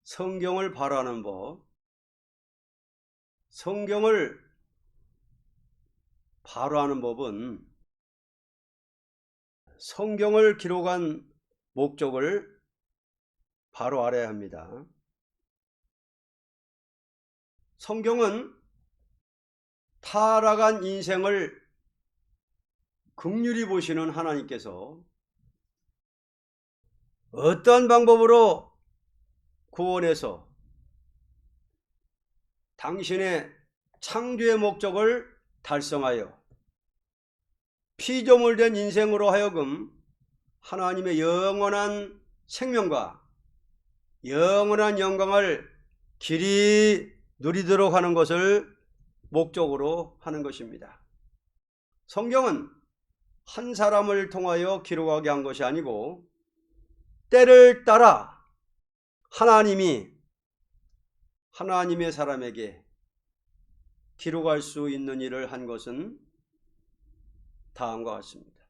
성경을 바라는 법. 성경을 바로하는 법은 성경을 기록한 목적을 바로 알아야 합니다. 성경은 타락한 인생을 긍휼히 보시는 하나님께서 어떠한 방법으로 구원해서 당신의 창조의 목적을 달성하여 피조물된 인생으로 하여금 하나님의 영원한 생명과 영원한 영광을 길이 누리도록 하는 것을 목적으로 하는 것입니다. 성경은 한 사람을 통하여 기록하게 한 것이 아니고 때를 따라 하나님의 사람에게 기록할 수 있는 일을 한 것은 다음과 같습니다.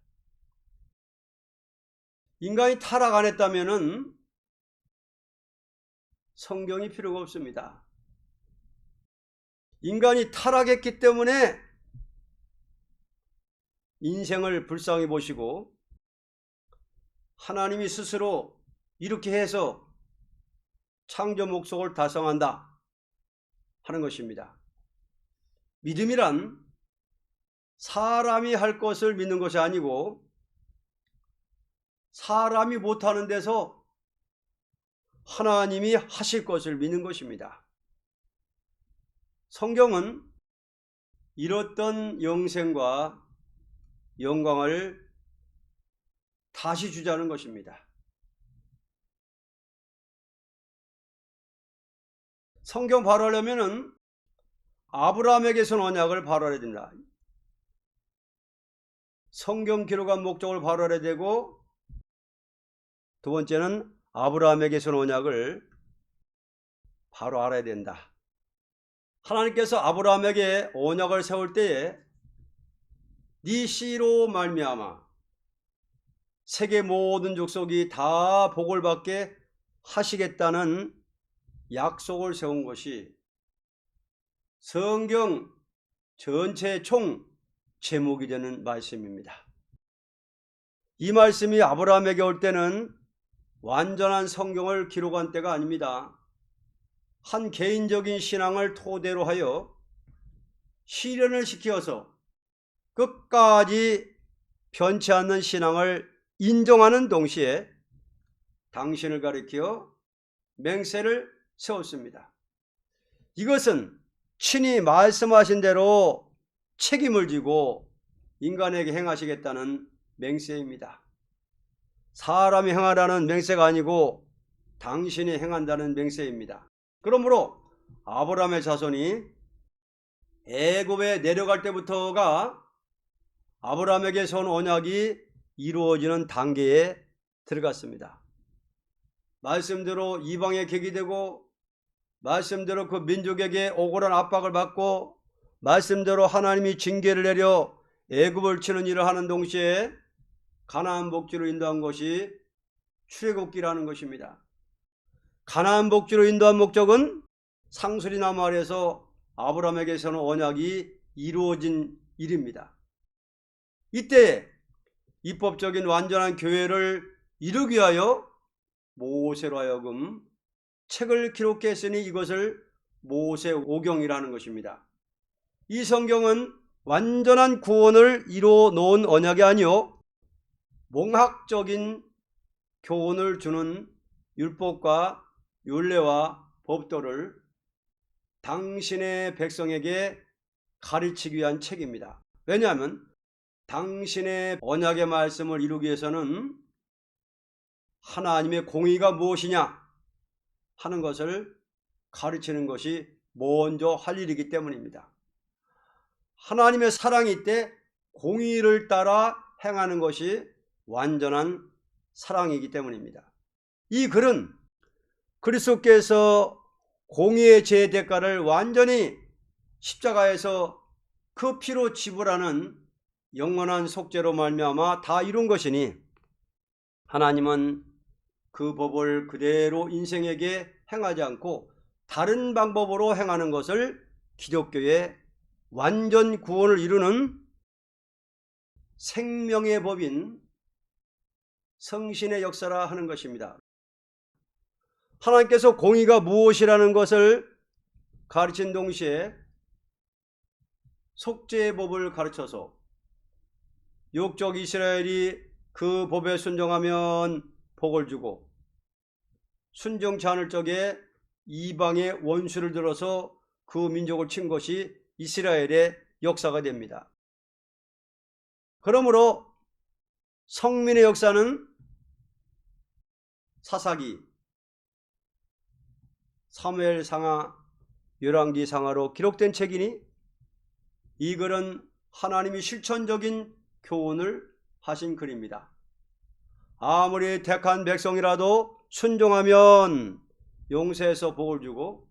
인간이 타락 안 했다면 성경이 필요가 없습니다. 인간이 타락했기 때문에 인생을 불쌍히 보시고 하나님이 스스로 이렇게 해서 창조 목적을 달성한다 하는 것입니다. 믿음이란 사람이 할 것을 믿는 것이 아니고 사람이 못하는 데서 하나님이 하실 것을 믿는 것입니다. 성경은 잃었던 영생과 영광을 다시 주자는 것입니다. 성경 바로하려면 아브라함에게서 언약을 바로해야 됩니다. 성경 기록한 목적을 바로해야 되고, 두 번째는 아브라함에게서 언약을 바로 알아야 된다. 하나님께서 아브라함에게 언약을 세울 때에 네 씨로 말미암아 세계 모든 족속이 다 복을 받게 하시겠다는 약속을 세운 것이 성경 전체 총 제목이 되는 말씀입니다. 이 말씀이 아브라함에게 올 때는 완전한 성경을 기록한 때가 아닙니다. 한 개인적인 신앙을 토대로 하여 실현을 시켜서 끝까지 변치 않는 신앙을 인정하는 동시에 당신을 가리켜 맹세를 세웠습니다. 이것은 친히 말씀하신 대로 책임을 지고 인간에게 행하시겠다는 맹세입니다. 사람이 행하라는 맹세가 아니고 당신이 행한다는 맹세입니다. 그러므로 아브라함의 자손이 애굽에 내려갈 때부터가 아브라함에게 세운 언약이 이루어지는 단계에 들어갔습니다. 말씀대로 이방의 객이 되고, 말씀대로 그 민족에게 억울한 압박을 받고, 말씀대로 하나님이 징계를 내려 애굽을 치는 일을 하는 동시에 가나안 복지로 인도한 것이 출애굽기라는 것입니다. 가나안 복지로 인도한 목적은 상술이나 말해서 아브라함에게서는 언약이 이루어진 일입니다. 이때 입법적인 완전한 교회를 이루기 위하여 모세로 하여금 책을 기록했으니 이것을 모세오경이라는 것입니다. 이 성경은 완전한 구원을 이루어 놓은 언약이 아니요 몽학적인 교훈을 주는 율법과 율례와 법도를 당신의 백성에게 가르치기 위한 책입니다. 왜냐하면 당신의 언약의 말씀을 이루기 위해서는 하나님의 공의가 무엇이냐 하는 것을 가르치는 것이 먼저 할 일이기 때문입니다. 하나님의 사랑이 있되 공의를 따라 행하는 것이 완전한 사랑이기 때문입니다. 이 글은 그리스도께서 공의의 죄의 대가를 완전히 십자가에서 그 피로 지불하는 영원한 속죄로 말미암아 다 이룬 것이니 하나님은 그 법을 그대로 인생에게 행하지 않고 다른 방법으로 행하는 것을 기독교의 완전 구원을 이루는 생명의 법인 성신의 역사라 하는 것입니다. 하나님께서 공의가 무엇이라는 것을 가르친 동시에 속죄의 법을 가르쳐서 육족 이스라엘이 그 법에 순종하면 복을 주고 순종치 않을 적에 이방의 원수를 들어서 그 민족을 친 것이 이스라엘의 역사가 됩니다. 그러므로 성민의 역사는 사사기, 사무엘상하, 열왕기상하로 기록된 책이니 이 글은 하나님이 실천적인 교훈을 하신 글입니다. 아무리 택한 백성이라도 순종하면 용서해서 복을 주고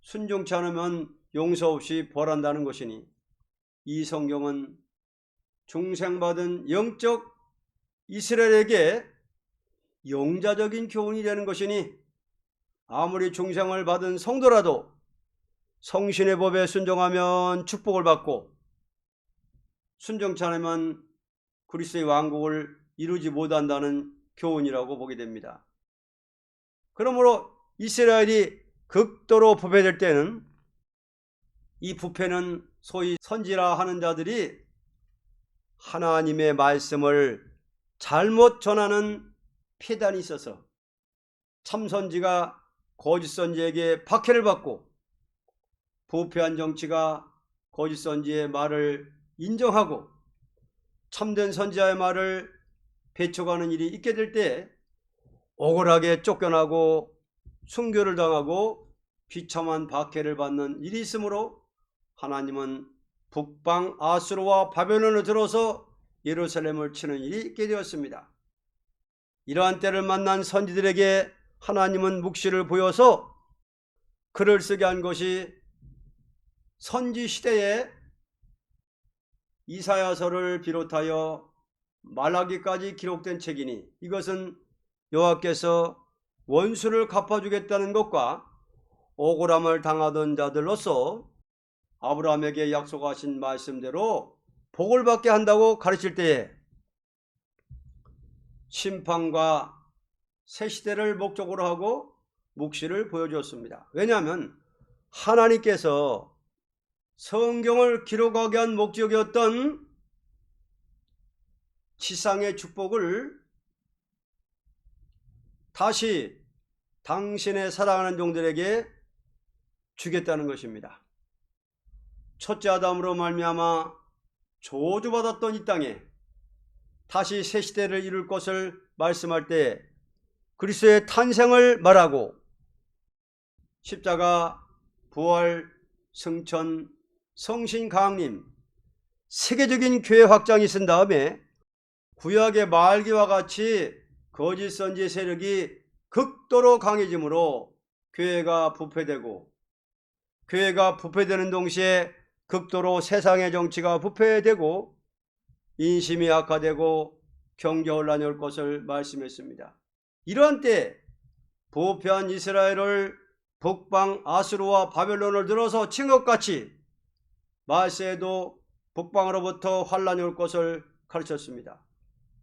순종치 않으면 용서 없이 벌한다는 것이니 이 성경은 중생받은 영적 이스라엘에게 영자적인 교훈이 되는 것이니 아무리 중생을 받은 성도라도 성신의 법에 순종하면 축복을 받고 순종치 않으면 그리스도의 왕국을 이루지 못한다는 교훈이라고 보게 됩니다. 그러므로 이스라엘이 극도로 부패될 때는 이 부패는 소위 선지라 하는 자들이 하나님의 말씀을 잘못 전하는 폐단이 있어서 참선지가 거짓선지에게 박해를 받고 부패한 정치가 거짓선지의 말을 인정하고 참된 선지자의 말을 배척하는 일이 있게 될 때 억울하게 쫓겨나고 순교를 당하고 비참한 박해를 받는 일이 있으므로 하나님은 북방 아수르와 바벨론을 들어서 예루살렘을 치는 일이 있게 되었습니다. 이러한 때를 만난 선지들에게 하나님은 묵시를 보여서 글을 쓰게 한 것이 선지 시대에 이사야서를 비롯하여 말라기까지 기록된 책이니 이것은 여호와께서 원수를 갚아주겠다는 것과 억울함을 당하던 자들로서 아브라함에게 약속하신 말씀대로 복을 받게 한다고 가르칠 때에 심판과 새 시대를 목적으로 하고 묵시를 보여주었습니다. 왜냐하면 하나님께서 성경을 기록하게 한 목적이었던 지상의 축복을 다시 당신의 사랑하는 종들에게 주겠다는 것입니다. 첫째 아담으로 말미암아 저주받았던 이 땅에 다시 새 시대를 이룰 것을 말씀할 때 그리스도의 탄생을 말하고 십자가, 부활, 승천, 성신 강림, 세계적인 교회 확장이 있은 다음에 구약의 말기와 같이 거짓 선지 세력이 극도로 강해지므로 교회가 부패되고 교회가 부패되는 동시에 극도로 세상의 정치가 부패되고 인심이 악화되고 경제혼란이 올 것을 말씀했습니다. 이러한 때 부패한 이스라엘을 북방 아수르와 바벨론을 들어서 친 것 같이 말세에도 북방으로부터 환란이 올 것을 가르쳤습니다.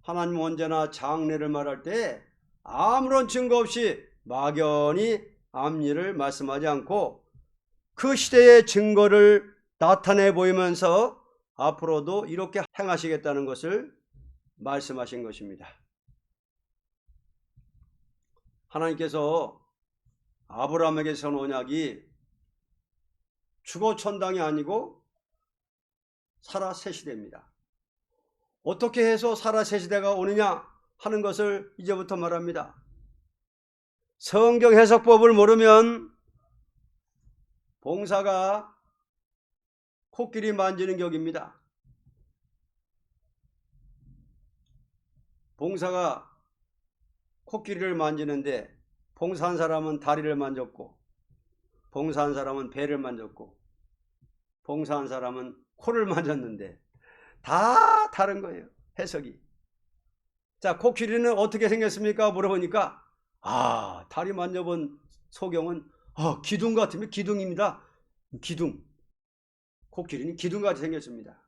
하나님은 언제나 장래를 말할 때 아무런 증거 없이 막연히 앞일을 말씀하지 않고 그 시대의 증거를 나타내 보이면서 앞으로도 이렇게 행하시겠다는 것을 말씀하신 것입니다. 하나님께서 아브라함에게 선 언약이 주거 천당이 아니고 사라 새 시대입니다. 어떻게 해서 사라 새 시대가 오느냐 하는 것을 이제부터 말합니다. 성경 해석법을 모르면 봉사가 코끼리 만지는 격입니다. 봉사가 코끼리를 만지는데 봉사한 사람은 다리를 만졌고 봉사한 사람은 배를 만졌고 봉사한 사람은 코를 만졌는데 다 다른 거예요. 해석이. 자, 코끼리는 어떻게 생겼습니까? 물어보니까 다리 만져본 소경은 기둥 같으면 기둥입니다. 기둥. 코끼리는 기둥같이 생겼습니다.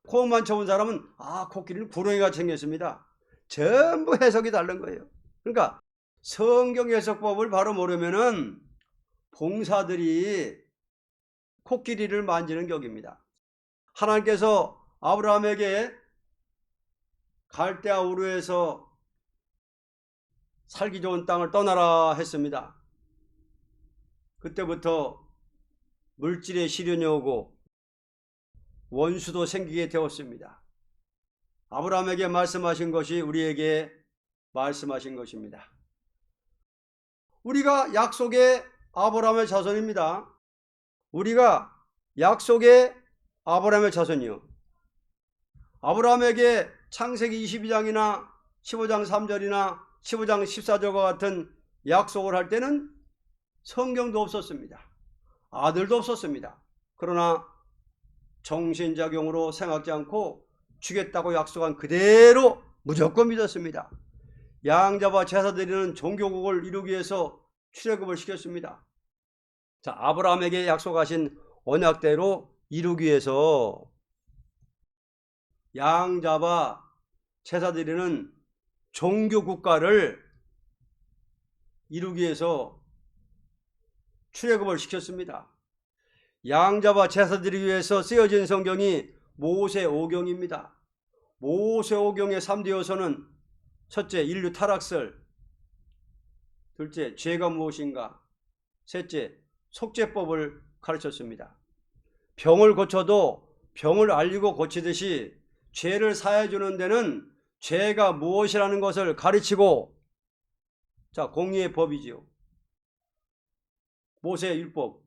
코 만져본 사람은 코끼리는 구렁이같이 생겼습니다. 전부 해석이 다른 거예요. 그러니까 성경 해석법을 바로 모르면은 봉사들이 코끼리를 만지는 격입니다. 하나님께서 아브라함에게 갈대아 우르에서 살기 좋은 땅을 떠나라 했습니다. 그때부터 물질의 시련이 오고 원수도 생기게 되었습니다. 아브라함에게 말씀하신 것이 우리에게 말씀하신 것입니다. 우리가 약속의 아브라함의 자손입니다. 우리가 약속의 아브라함의 자손이요. 아브라함에게 창세기 22장이나 15장 3절이나 15장 14절과 같은 약속을 할 때는 성경도 없었습니다. 아들도 없었습니다. 그러나 정신작용으로 생각지 않고 주겠다고 약속한 그대로 무조건 믿었습니다. 양자와 제사 드리는 종교국을 이루기 위해서 출애굽을 시켰습니다. 자, 아브라함에게 약속하신 언약대로 이루기 위해서 양자와 제사 드리는 종교국가를 이루기 위해서 출애굽을 시켰습니다. 양자와 제사 드리기 위해서 쓰여진 성경이 모세오경입니다. 모세오경의 3대 요소는 첫째, 인류 타락설, 둘째, 죄가 무엇인가, 셋째, 속죄법을 가르쳤습니다. 병을 고쳐도 병을 알리고 고치듯이 죄를 사해 주는 데는 죄가 무엇이라는 것을 가르치고, 자, 공의의 법이지요. 모세의 율법.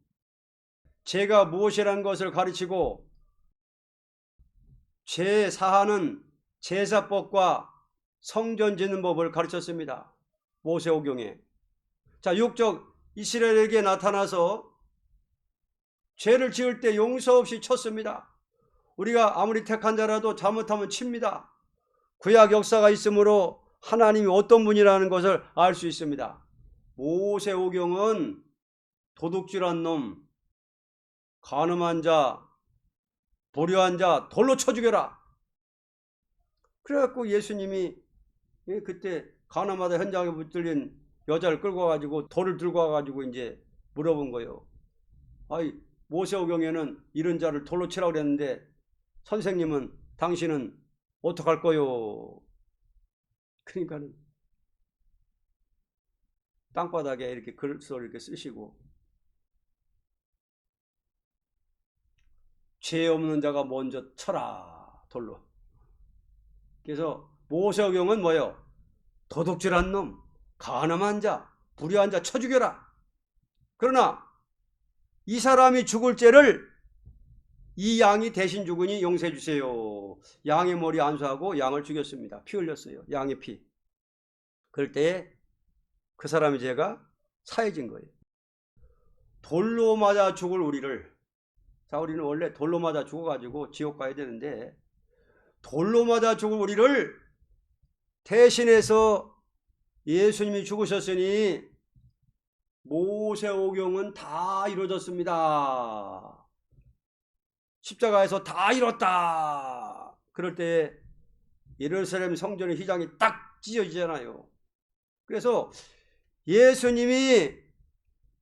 죄가 무엇이라는 것을 가르치고 죄 사하는 제사법과 성전 짓는 법을 가르쳤습니다. 모세오경에. 자, 육적 이스라엘에게 나타나서 죄를 지을 때 용서 없이 쳤습니다. 우리가 아무리 택한 자라도 잘못하면 칩니다. 구약 역사가 있으므로 하나님이 어떤 분이라는 것을 알 수 있습니다. 모세오경은 도둑질한 놈, 간음한 자, 불효한 자 돌로 쳐 죽여라. 그래갖고 예수님이 그때 가나마다 현장에 붙들린 여자를 끌고 와가지고 돌을 들고 와가지고 이제 물어본 거예요. 모세오경에는 이런 자를 돌로 치라고 그랬는데 선생님은 당신은 어떡할 거요? 그러니까는 땅바닥에 이렇게 글을 이렇게 쓰시고 죄 없는 자가 먼저 쳐라 돌로. 그래서 모세오경은 뭐예요? 도둑질한 놈, 간음한 자, 불의한 자 쳐 죽여라. 그러나 이 사람이 죽을 죄를 이 양이 대신 죽으니 용서해 주세요. 양의 머리 안수하고 양을 죽였습니다. 피 흘렸어요. 양의 피. 그럴 때 그 사람의 죄가 사해진 거예요. 돌로 맞아 죽을 우리를, 자, 우리는 원래 돌로 맞아 죽어가지고 지옥 가야 되는데 돌로 맞아 죽을 우리를 대신해서 예수님이 죽으셨으니 모세오경은 다 이루어졌습니다. 십자가에서 다 이뤘다. 그럴 때 예루살렘 성전의 휘장이 딱 찢어지잖아요. 그래서 예수님이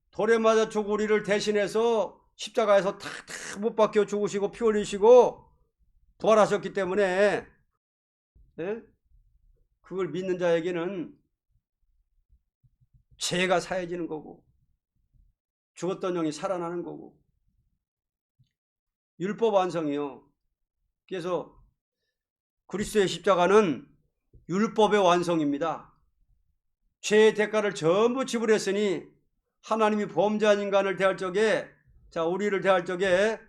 돌에 맞아 죽을 우리를 대신해서 십자가에서 다 못 박혀 죽으시고 피 흘리시고 부활하셨기 때문에 그걸 믿는 자에게는 죄가 사해지는 거고 죽었던 영이 살아나는 거고 율법 완성이요. 그래서 그리스도의 십자가는 율법의 완성입니다. 죄의 대가를 전부 지불했으니 하나님이 범죄한 인간을 대할 적에, 자, 우리를 대할 적에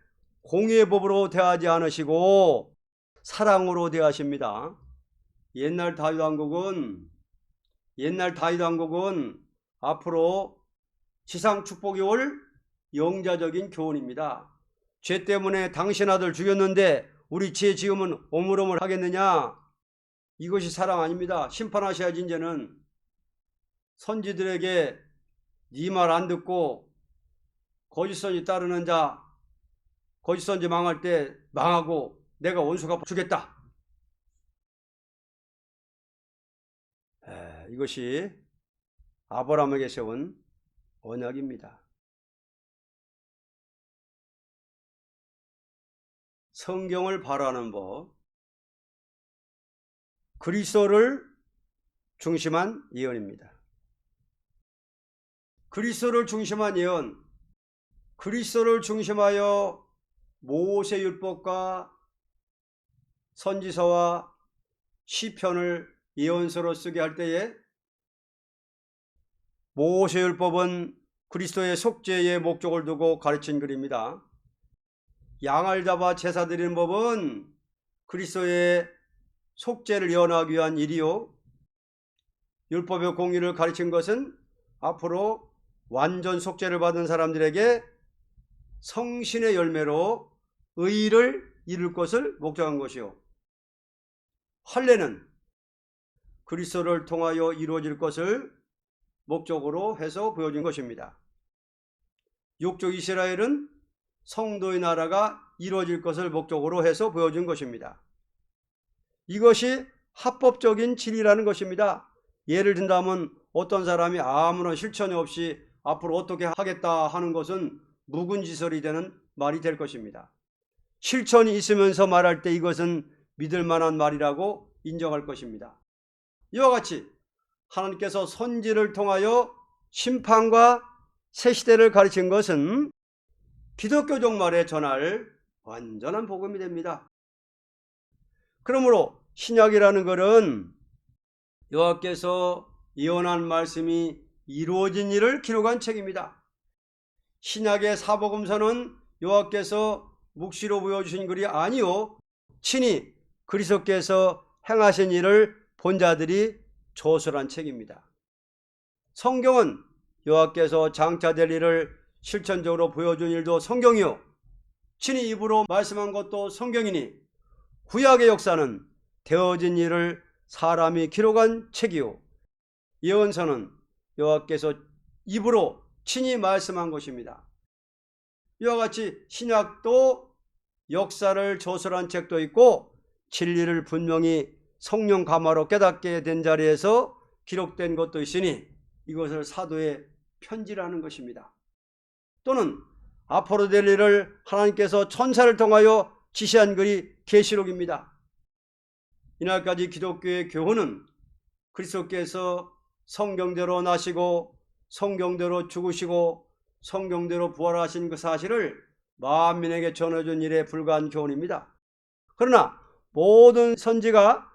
공의의 법으로 대하지 않으시고 사랑으로 대하십니다. 옛날 다윗 왕국은 앞으로 지상 축복이 올 영자적인 교훈입니다. 죄 때문에 당신 아들 죽였는데 우리 죄 지으면 오물오물 하겠느냐? 이것이 사랑 아닙니다. 심판하셔야지. 이제는 선지들에게 네 말 안 듣고 거짓 선지 따르는 자, 거짓 선지 망할 때 망하고 내가 원수 갚아 주겠다. 이것이 아브라함에게 세운 언약입니다. 성경을 바라는 법, 그리스도를 중심한 예언입니다. 그리스도를 중심한 예언, 그리스도를 중심하여 모세율법과 선지서와 시편을 예언서로 쓰게 할 때에 모세율법은 그리스도의 속죄의 목적을 두고 가르친 글입니다. 양을 잡아 제사 드리는 법은 그리스도의 속죄를 예언하기 위한 일이요, 율법의 공의를 가르친 것은 앞으로 완전 속죄를 받은 사람들에게 성신의 열매로 의를 이룰 것을 목적한 것이요, 할례는 그리스도를 통하여 이루어질 것을 목적으로 해서 보여준 것입니다. 육족 이스라엘은 성도의 나라가 이루어질 것을 목적으로 해서 보여준 것입니다. 이것이 합법적인 진리라는 것입니다. 예를 든다면 어떤 사람이 아무런 실천이 없이 앞으로 어떻게 하겠다 하는 것은 묵은지설이 되는 말이 될 것입니다. 실천이 있으면서 말할 때 이것은 믿을 만한 말이라고 인정할 것입니다. 이와 같이 하나님께서 선지를 통하여 심판과 새시대를 가르친 것은 기독교 종말에 전할 완전한 복음이 됩니다. 그러므로 신약이라는 것은 여호와께서 예언한 말씀이 이루어진 일을 기록한 책입니다. 신약의 사복음서는 여호와께서 묵시로 보여주신 글이 아니요, 친히 그리스도께서 행하신 일을 본 자들이 조술한 책입니다. 성경은 여호와께서 장차될 일을 실천적으로 보여준 일도 성경이요, 친히 입으로 말씀한 것도 성경이니 구약의 역사는 되어진 일을 사람이 기록한 책이요, 예언서는 여호와께서 입으로 친히 말씀한 것입니다. 이와 같이 신약도 역사를 조설한 책도 있고 진리를 분명히 성령 감화로 깨닫게 된 자리에서 기록된 것도 있으니 이것을 사도의 편지라는 것입니다. 또는 앞으로 될 일을 하나님께서 천사를 통하여 지시한 글이 계시록입니다. 이날까지 기독교의 교훈은 그리스도께서 성경대로 나시고 성경대로 죽으시고 성경대로 부활하신 그 사실을 만민에게 전해준 일에 불과한 교훈입니다. 그러나 모든 선지가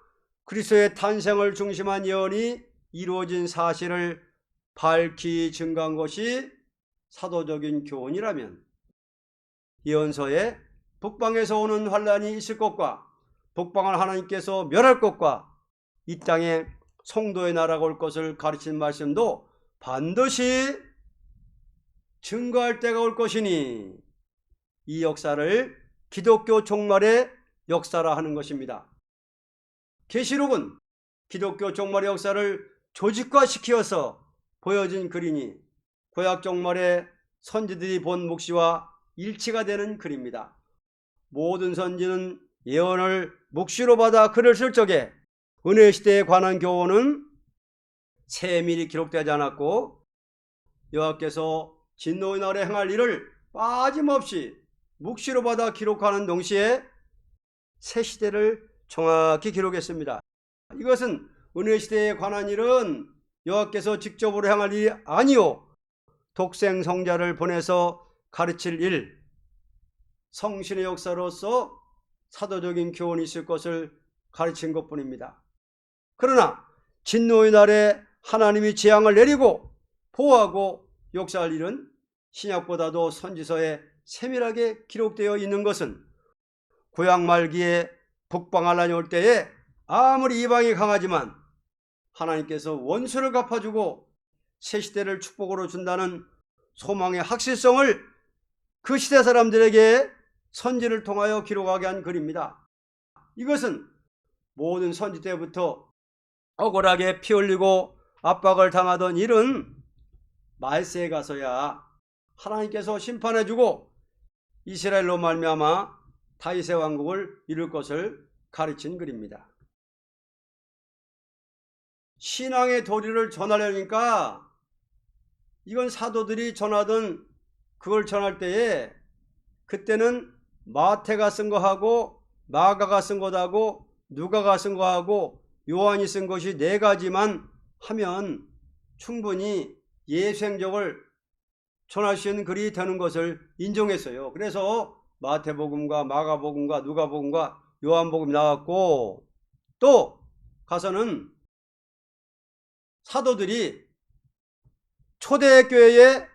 그리스도의 탄생을 중심한 예언이 이루어진 사실을 밝히 증거한 것이 사도적인 교훈이라면, 예언서에 북방에서 오는 환란이 있을 것과 북방을 하나님께서 멸할 것과 이 땅에 성도의 나라가 올 것을 가르친 말씀도 반드시 증거할 때가 올 것이니 이 역사를 기독교 종말의 역사라 하는 것입니다. 계시록은 기독교 종말의 역사를 조직화시키어서 보여진 글이니 구약 종말의 선지들이 본 묵시와 일치가 되는 글입니다. 모든 선지는 예언을 묵시로 받아 글을 쓸 적에 은혜 시대에 관한 교훈은 세밀히 기록되지 않았고 여호와께서 진노의 날에 행할 일을 빠짐없이 묵시로 받아 기록하는 동시에 새 시대를 정확히 기록했습니다. 이것은 은혜 시대에 관한 일은 여호와께서 직접으로 행할 일이 아니요 독생 성자를 보내서 가르칠 일, 성신의 역사로서 사도적인 교훈이 있을 것을 가르친 것뿐입니다. 그러나 진노의 날에 하나님이 재앙을 내리고 보호하고 역사할 일은 신약보다도 선지서에 세밀하게 기록되어 있는 것은 구약 말기에 북방환란이 올 때에 아무리 이방이 강하지만 하나님께서 원수를 갚아주고 새 시대를 축복으로 준다는 소망의 확실성을 그 시대 사람들에게 선지를 통하여 기록하게 한 글입니다. 이것은 모든 선지 때부터 억울하게 피 흘리고 압박을 당하던 일은 말세에 가서야 하나님께서 심판해주고 이스라엘로 말미암아 다윗의 왕국을 이룰 것을 가르친 글입니다. 신앙의 도리를 전하려니까 이건 사도들이 전하던 그걸 전할 때에 그때는 마태가 쓴 거하고 마가가 쓴 것하고 누가가 쓴 거하고 요한이 쓴 것이 4가지만 하면 충분히 예수 행적을 전할 수 있는 글이 되는 것을 인정했어요. 그래서 마태복음과 마가복음과 누가복음과 요한복음이 나왔고, 또 가서는 사도들이 초대교회에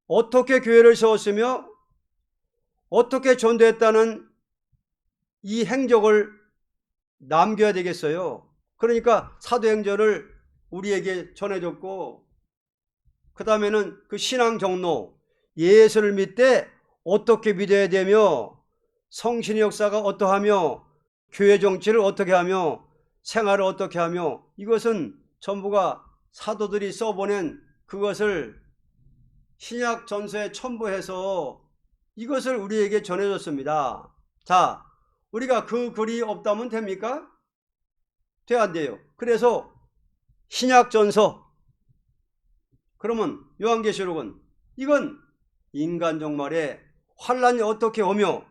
어떻게 교회를 세웠으며 어떻게 전도했다는 이 행적을 남겨야 되겠어요. 그러니까 사도행전을 우리에게 전해줬고, 그 다음에는 그 신앙 경로, 예수를 믿되 어떻게 믿어야 되며 성신의 역사가 어떠하며 교회 정치를 어떻게 하며 생활을 어떻게 하며, 이것은 전부가 사도들이 써보낸 그것을 신약 전서에 첨부해서 이것을 우리에게 전해줬습니다. 자, 우리가 그 글이 없다면 됩니까? 안 돼요. 그래서 신약 전서, 그러면 요한계시록은 이건 인간 종말에 환란이 어떻게 오며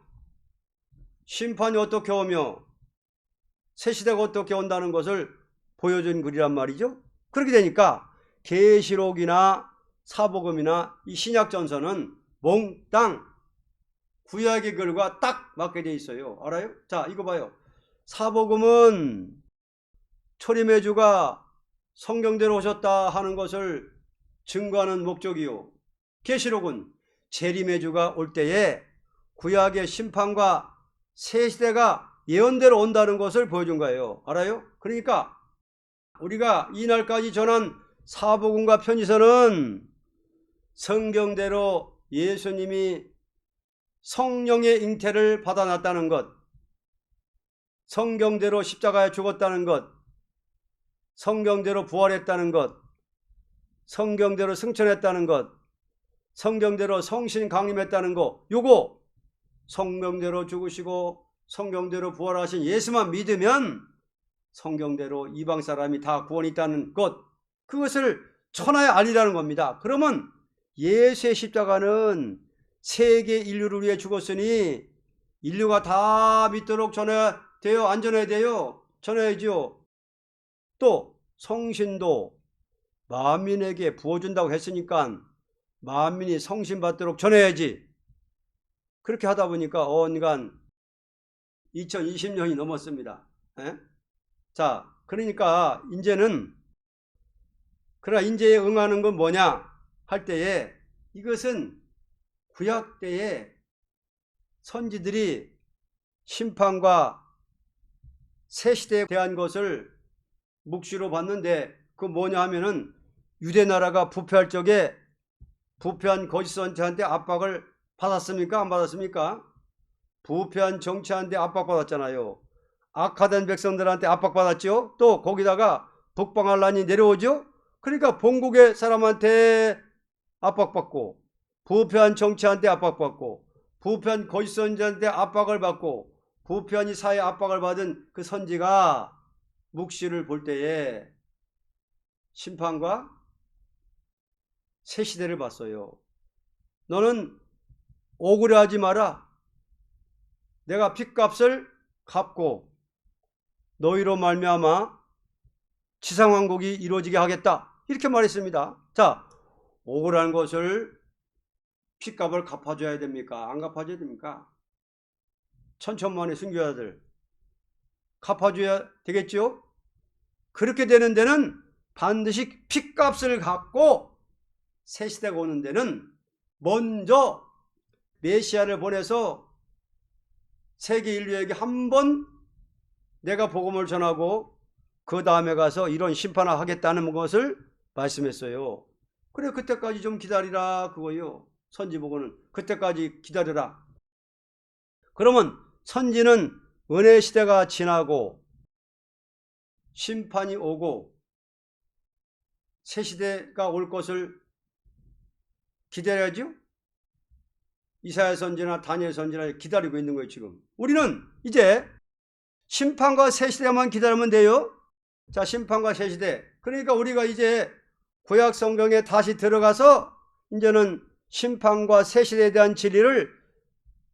심판이 어떻게 오며 새시대가 어떻게 온다는 것을 보여준 글이란 말이죠. 그렇게 되니까 계시록이나 사복음이나 이 신약전서는 몽땅 구약의 글과 딱 맞게 돼 있어요. 알아요? 자, 이거 봐요. 사복음은 초림의 주가 성경대로 오셨다 하는 것을 증거하는 목적이요, 계시록은 재림의 주가 올 때에 구약의 심판과 새 시대가 예언대로 온다는 것을 보여준 거예요. 알아요? 그러니까 우리가 이날까지 전한 사복음과 편지서는 성경대로 예수님이 성령의 잉태를 받아놨다는 것, 성경대로 십자가에 죽었다는 것, 성경대로 부활했다는 것, 성경대로 승천했다는 것, 성경대로 성신 강림했다는 것, 요거 성경대로 죽으시고 성경대로 부활하신 예수만 믿으면 성경대로 이방 사람이 다 구원이 있다는 것, 그것을 천하에 알리라는 겁니다. 그러면 예수의 십자가는 세계 인류를 위해 죽었으니 인류가 다 믿도록 전해야 돼요? 안 전해야 돼요? 전해야죠. 또 성신도 만민에게 부어준다고 했으니까 만민이 성신 받도록 전해야지. 그렇게 하다 보니까 언간 2020년이 넘었습니다. 에? 자, 그러니까 이제는, 그러나 인제에 응하는 건 뭐냐 할 때에 이것은 구약 때에 선지들이 심판과 새 시대에 대한 것을 묵시로 봤는데, 그 뭐냐 하면은 유대 나라가 부패할 적에 부패한 거짓 선지자한테 압박을 받았습니까? 안 받았습니까? 부패한 정치한테 압박받았잖아요. 악화된 백성들한테 압박받았죠. 또 거기다가 북방한란이 내려오죠. 그러니까 본국의 사람한테 압박받고, 부패한 정치한테 압박받고, 부패한 거짓 선지자한테 압박을 받고, 부패한 이 사회에 압박을 받은 그 선지가 묵시를 볼 때에 심판과 새 시대를 봤어요. 너는 억울해하지 마라. 내가 핏값을 갚고 너희로 말미암아 지상왕국이 이루어지게 하겠다, 이렇게 말했습니다. 자, 억울한 것을 핏값을 갚아줘야 됩니까? 안 갚아줘야 됩니까? 천천만의 순교자들 갚아줘야 되겠죠? 그렇게 되는 데는 반드시 핏값을 갚고 새 시대가 오는 데는 먼저 메시아를 보내서 세계 인류에게 한 번 내가 복음을 전하고 그 다음에 가서 이런 심판을 하겠다는 것을 말씀했어요. 그래, 그때까지 좀 기다리라 그거요. 선지 보고는 그때까지 기다려라. 그러면 선지는 은혜 시대가 지나고 심판이 오고 새 시대가 올 것을 기다려야죠. 이사야 선지나 다니엘 선지나 기다리고 있는 거예요. 지금 우리는 이제 심판과 새 시대만 기다리면 돼요. 자, 심판과 새 시대. 그러니까 우리가 이제 구약 성경에 다시 들어가서 이제는 심판과 새 시대에 대한 진리를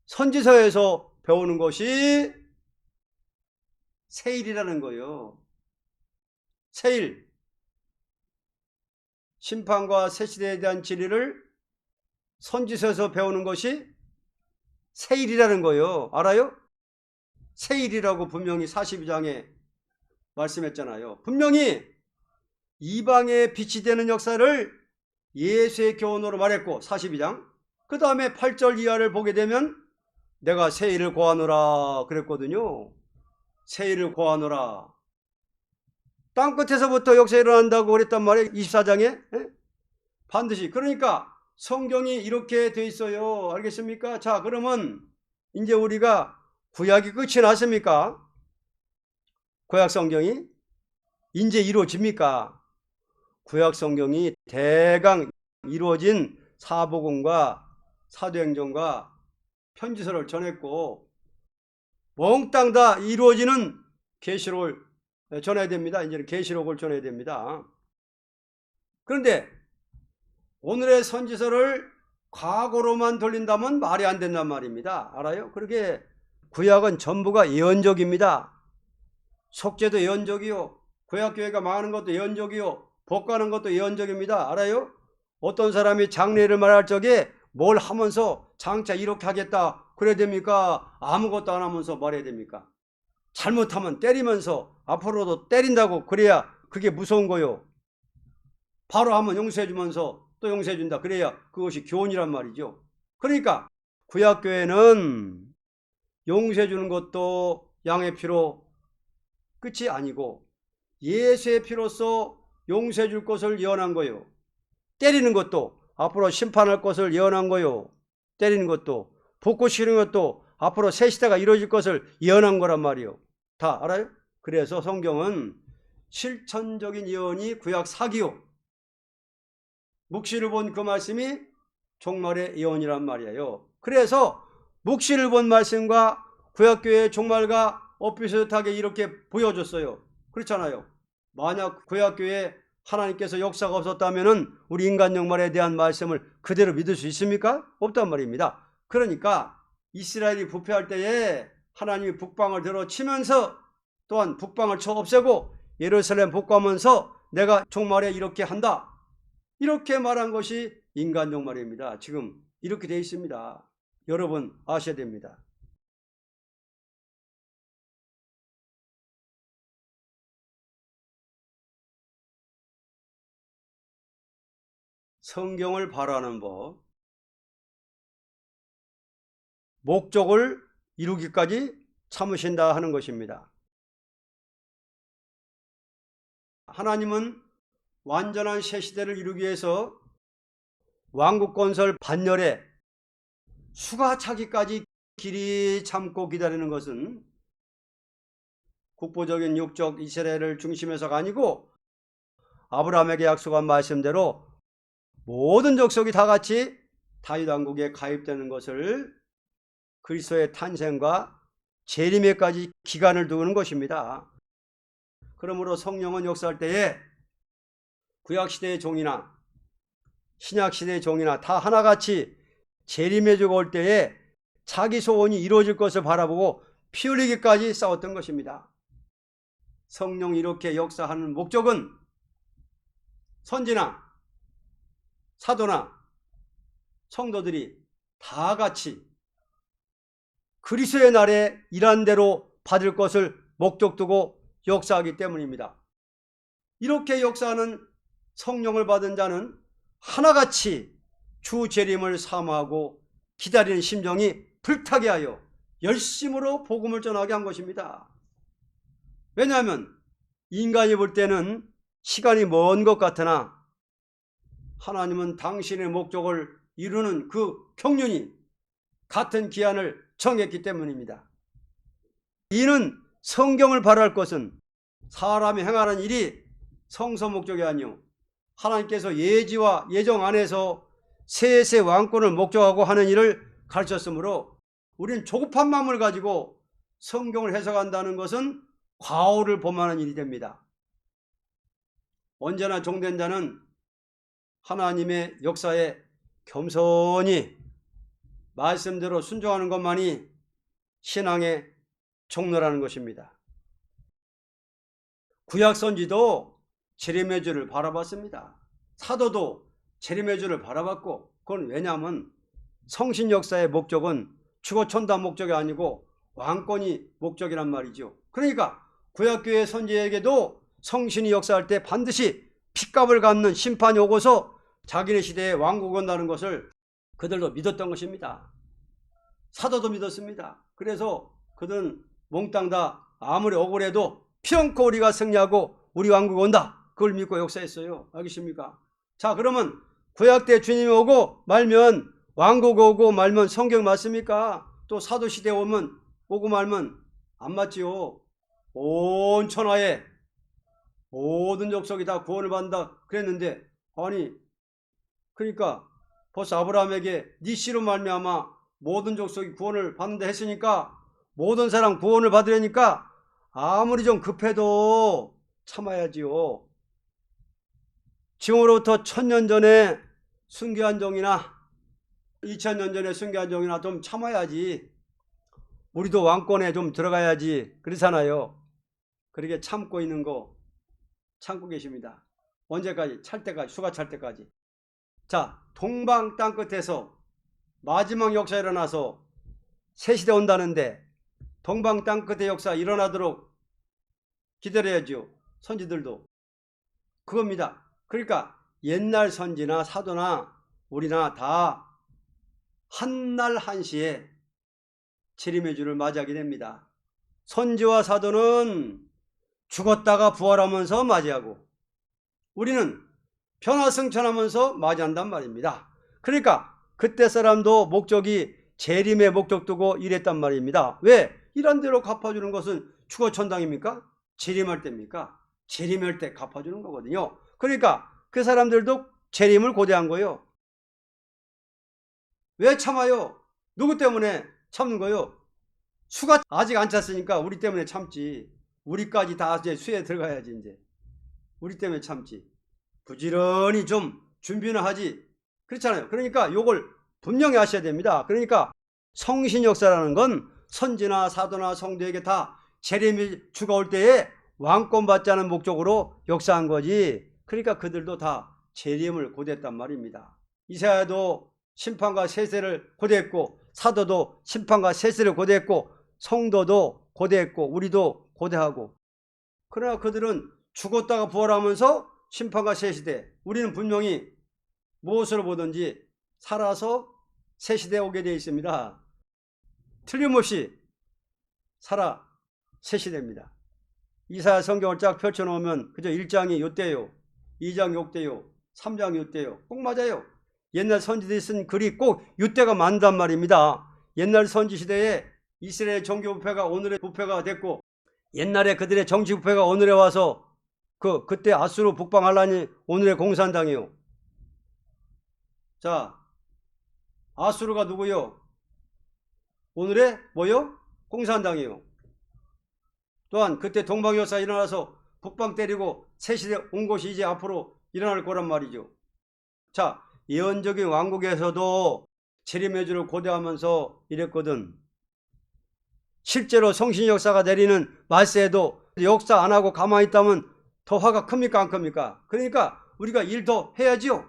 선지서에서 배우는 것이 세일이라는 거예요. 세일. 심판과 새 시대에 대한 진리를 선지서에서 배우는 것이 세일이라는 거예요. 알아요? 세일이라고 분명히 42장에 말씀했잖아요. 분명히 이방의 빛이 되는 역사를 예수의 교훈으로 말했고 42장. 그 다음에 8절 이하를 보게 되면 내가 세일을 고하노라 그랬거든요. 세일을 고하노라. 땅끝에서부터 역사 일어난다고 그랬단 말이에요. 24장에. 반드시. 그러니까 성경이 이렇게 돼 있어요. 알겠습니까? 자, 그러면 이제 우리가 구약이 끝이 났습니까? 구약 성경이 이제 이루어집니까? 구약 성경이 대강 이루어진 사복음과 사도행전과 편지서를 전했고 몽땅 다 이루어지는 계시록을 전해야 됩니다. 이제는 계시록을 전해야 됩니다. 그런데 오늘의 선지서를 과거로만 돌린다면 말이 안 된단 말입니다. 알아요? 그러게 구약은 전부가 예언적입니다. 속죄도 예언적이요, 구약교회가 망하는 것도 예언적이요, 복가는 것도 예언적입니다. 알아요? 어떤 사람이 장례를 말할 적에 뭘 하면서 장차 이렇게 하겠다 그래야 됩니까? 아무것도 안 하면서 말해야 됩니까? 잘못하면 때리면서 앞으로도 때린다고 그래야 그게 무서운 거요. 바로 하면 용서해 주면서 또 용서해 준다 그래야 그것이 교훈이란 말이죠. 그러니까 구약교회는 용서해 주는 것도 양의 피로 끝이 아니고 예수의 피로써 용서해 줄 것을 예언한 거요. 때리는 것도 앞으로 심판할 것을 예언한 거요. 때리는 것도 볶고시는 것도 앞으로 새 시대가 이루어질 것을 예언한 거란 말이요. 다 알아요? 그래서 성경은 실천적인 예언이 구약 사기요. 묵시를 본 그 말씀이 종말의 예언이란 말이에요. 그래서 묵시를 본 말씀과 구약교회의 종말과 엇비슷하게 이렇게 보여줬어요. 그렇잖아요. 만약 구약교회에 하나님께서 역사가 없었다면 우리 인간 종말에 대한 말씀을 그대로 믿을 수 있습니까? 없단 말입니다. 그러니까 이스라엘이 부패할 때에 하나님이 북방을 들어치면서 또한 북방을 쳐 없애고 예루살렘 복구하면서 내가 종말에 이렇게 한다. 이렇게 말한 것이 인간 종말입니다. 지금 이렇게 되어 있습니다. 여러분 아셔야 됩니다. 성경을 바라는 법, 목적을 이루기까지 참으신다 하는 것입니다. 하나님은 완전한 새 시대를 이루기 위해서 왕국 건설 반열에 수가 차기까지 길이 참고 기다리는 것은 국보적인 육적 이스라엘을 중심해서가 아니고 아브라함에게 약속한 말씀대로 모든 족속이 다 같이 다윗 왕국에 가입되는 것을 그리스도의 탄생과 재림에까지 기간을 두는 것입니다. 그러므로 성령은 역사할 때에 구약시대의 종이나 신약시대의 종이나 다 하나같이 재림해주고 올 때에 자기 소원이 이루어질 것을 바라보고 피 흘리기까지 싸웠던 것입니다. 성령이 이렇게 역사하는 목적은 선지나 사도나 성도들이 다 같이 그리스도의 날에 일한 대로 받을 것을 목적 두고 역사하기 때문입니다. 이렇게 역사하는 성령을 받은 자는 하나같이 주 재림을 사모하고 기다리는 심정이 불타게 하여 열심으로 복음을 전하게 한 것입니다. 왜냐하면 인간이 볼 때는 시간이 먼 것 같으나 하나님은 당신의 목적을 이루는 그 경륜이 같은 기한을 정했기 때문입니다. 이는 성경을 바라할 것은 사람이 행하는 일이 성서 목적이 아니요 하나님께서 예지와 예정 안에서 세세 왕권을 목적하고 하는 일을 가르쳤으므로 우리는 조급한 마음을 가지고 성경을 해석한다는 것은 과오를 범하는 일이 됩니다. 언제나 종된 자는 하나님의 역사에 겸손히 말씀대로 순종하는 것만이 신앙의 종로라는 것입니다. 구약 선지도 재림의 주를 바라봤습니다. 사도도 재림의 주를 바라봤고, 그건 왜냐하면 성신 역사의 목적은 죽어 천다 목적이 아니고 왕권이 목적이란 말이죠. 그러니까 구약교회 선지에게도 성신이 역사할 때 반드시 핏값을 갚는 심판이 오고서 자기네 시대에 왕국이 온다는 것을 그들도 믿었던 것입니다. 사도도 믿었습니다. 그래서 그들은 몽땅 다 아무리 억울해도 피엄코 우리가 승리하고 우리 왕국이 온다, 그걸 믿고 역사했어요. 알겠습니까? 자, 그러면 구약 때 주님이 오고 말면 왕국 오고 말면 성경 맞습니까? 또 사도시대 오고 말면 안 맞지요. 온 천하에 모든 족속이 다 구원을 받는다 그랬는데, 아니 그러니까 벌써 아브라함에게 네 씨로 말미암아 모든 족속이 구원을 받는다 했으니까 모든 사람 구원을 받으려니까 아무리 좀 급해도 참아야지요. 지금으로부터 1000년 전에 순교한 종이나 2000년 전에 순교한 종이나 좀 참아야지. 우리도 왕권에 좀 들어가야지. 그렇잖아요. 그렇게 참고 있는 거 참고 계십니다. 언제까지? 찰 때까지, 수가 찰 때까지. 자, 동방 땅끝에서 마지막 역사 일어나서 새 시대 온다는데 동방 땅끝의 역사 일어나도록 기다려야죠. 선지들도. 그겁니다. 그러니까 옛날 선지나 사도나 우리나 다 한날 한시에 재림의 주를 맞이하게 됩니다. 선지와 사도는 죽었다가 부활하면서 맞이하고 우리는 변화승천하면서 맞이한단 말입니다. 그러니까 그때 사람도 목적이 재림의 목적 두고 일했단 말입니다. 왜? 일한 대로 갚아주는 것은 추거천당입니까? 재림할 때입니까? 재림할 때 갚아주는 거거든요. 그러니까 그 사람들도 재림을 고대한 거예요. 왜 참아요? 누구 때문에 참는 거예요? 수가 아직 안 찼으니까 우리 때문에 참지. 우리까지 다 이제 수에 들어가야지. 이제 우리 때문에 참지. 부지런히 좀 준비는 하지. 그렇잖아요. 그러니까 요걸 분명히 하셔야 됩니다. 그러니까 성신 역사라는 건 선지나 사도나 성도에게 다 재림이 주가 올 때에 왕권 받자는 목적으로 역사한 거지. 그러니까 그들도 다 재림을 고대했단 말입니다. 이사야도 심판과 세세를 고대했고 사도도 심판과 세세를 고대했고 성도도 고대했고 우리도 고대하고. 그러나 그들은 죽었다가 부활하면서 심판과 새시대, 우리는 분명히 무엇으로 보든지 살아서 새시대에 오게 되어 있습니다. 틀림없이 살아 새시대입니다. 이사야 성경을 쫙 펼쳐놓으면 그저 1장이 요때요, 2장 요때요, 3장 요때요. 꼭 맞아요. 옛날 선지들이 쓴 글이 꼭 요때가 맞단 말입니다. 옛날 선지시대에 이스라엘 종교부패가 오늘의 부패가 됐고 옛날에 그들의 정치부패가 오늘에 와서 그때 아수르 북방하려니 오늘의 공산당이요. 자, 아수르가 누구요? 오늘의 뭐요? 공산당이요. 또한 그때 동방여사 일어나서 북방 때리고 새시대 온 것이 이제 앞으로 일어날 거란 말이죠. 자, 예언적인 왕국에서도 재림의 주를 고대하면서 이랬거든. 실제로 성신 역사가 내리는 말세에도 역사 안 하고 가만히 있다면 더 화가 큽니까 안 큽니까? 그러니까 우리가 일 더 해야지요.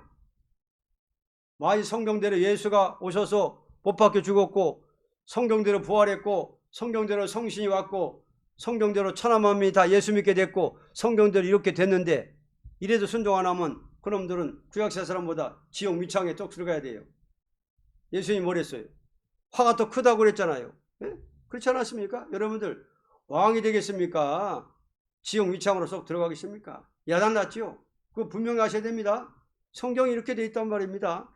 많이 성경대로 예수가 오셔서 못 박혀 죽었고 성경대로 부활했고 성경대로 성신이 왔고 성경대로 천하만민이 다 예수 믿게 됐고 성경대로 이렇게 됐는데 이래도 순종 안 하면 그놈들은 구약세 사람보다 지옥 미창에 쏙 들어가야 돼요. 예수님이 뭐랬어요? 화가 더 크다고 그랬잖아요. 네? 그렇지 않았습니까? 여러분들 왕이 되겠습니까? 지옥 위창으로 쏙 들어가겠습니까? 야단 났죠? 그거 분명히 아셔야 됩니다. 성경이 이렇게 돼 있단 말입니다.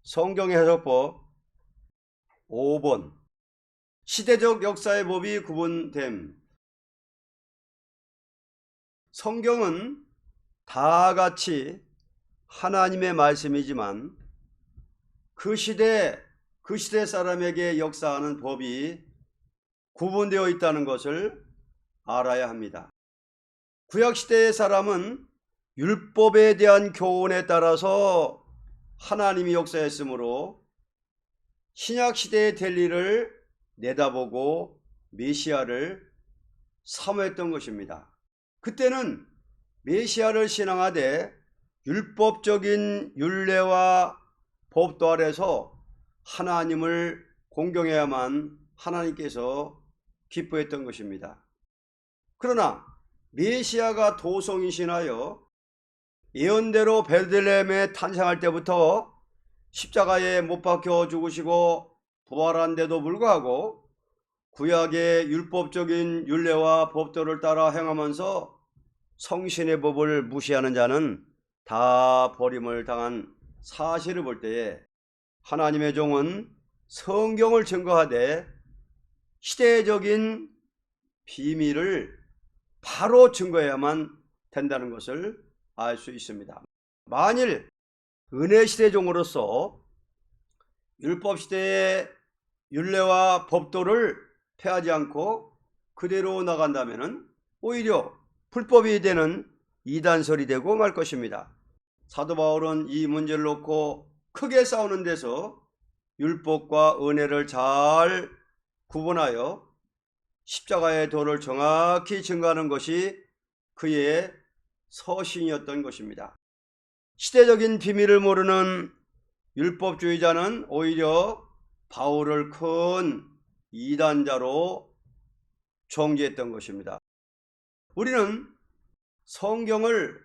성경 해석법 5번 시대적 역사의 법이 구분됨. 성경은 다 같이 하나님의 말씀이지만 그 시대 사람에게 역사하는 법이 구분되어 있다는 것을 알아야 합니다. 구약시대의 사람은 율법에 대한 교훈에 따라서 하나님이 역사했으므로 신약시대의 될 일을 내다보고 메시아를 사모했던 것입니다. 그때는 메시아를 신앙하되 율법적인 율례와 법도 아래서 하나님을 공경해야만 하나님께서 기뻐했던 것입니다. 그러나 메시아가 도성이신하여 예언대로 베들레헴에 탄생할 때부터 십자가에 못 박혀 죽으시고 부활한 데도 불구하고 구약의 율법적인 율례와 법도를 따라 행하면서 성신의 법을 무시하는 자는 다 버림을 당한 사실을 볼 때에 하나님의 종은 성경을 증거하되 시대적인 비밀을 바로 증거해야만 된다는 것을 알 수 있습니다. 만일 은혜시대 종으로서 율법시대의 율례와 법도를 폐하지 않고 그대로 나간다면 오히려 불법이 되는 이단설이 되고 말 것입니다. 사도 바울은 이 문제를 놓고 크게 싸우는 데서 율법과 은혜를 잘 구분하여 십자가의 도를 정확히 증거하는 것이 그의 서신이었던 것입니다. 시대적인 비밀을 모르는 율법주의자는 오히려 바울을 큰 이단자로 정죄했던 것입니다. 우리는 성경을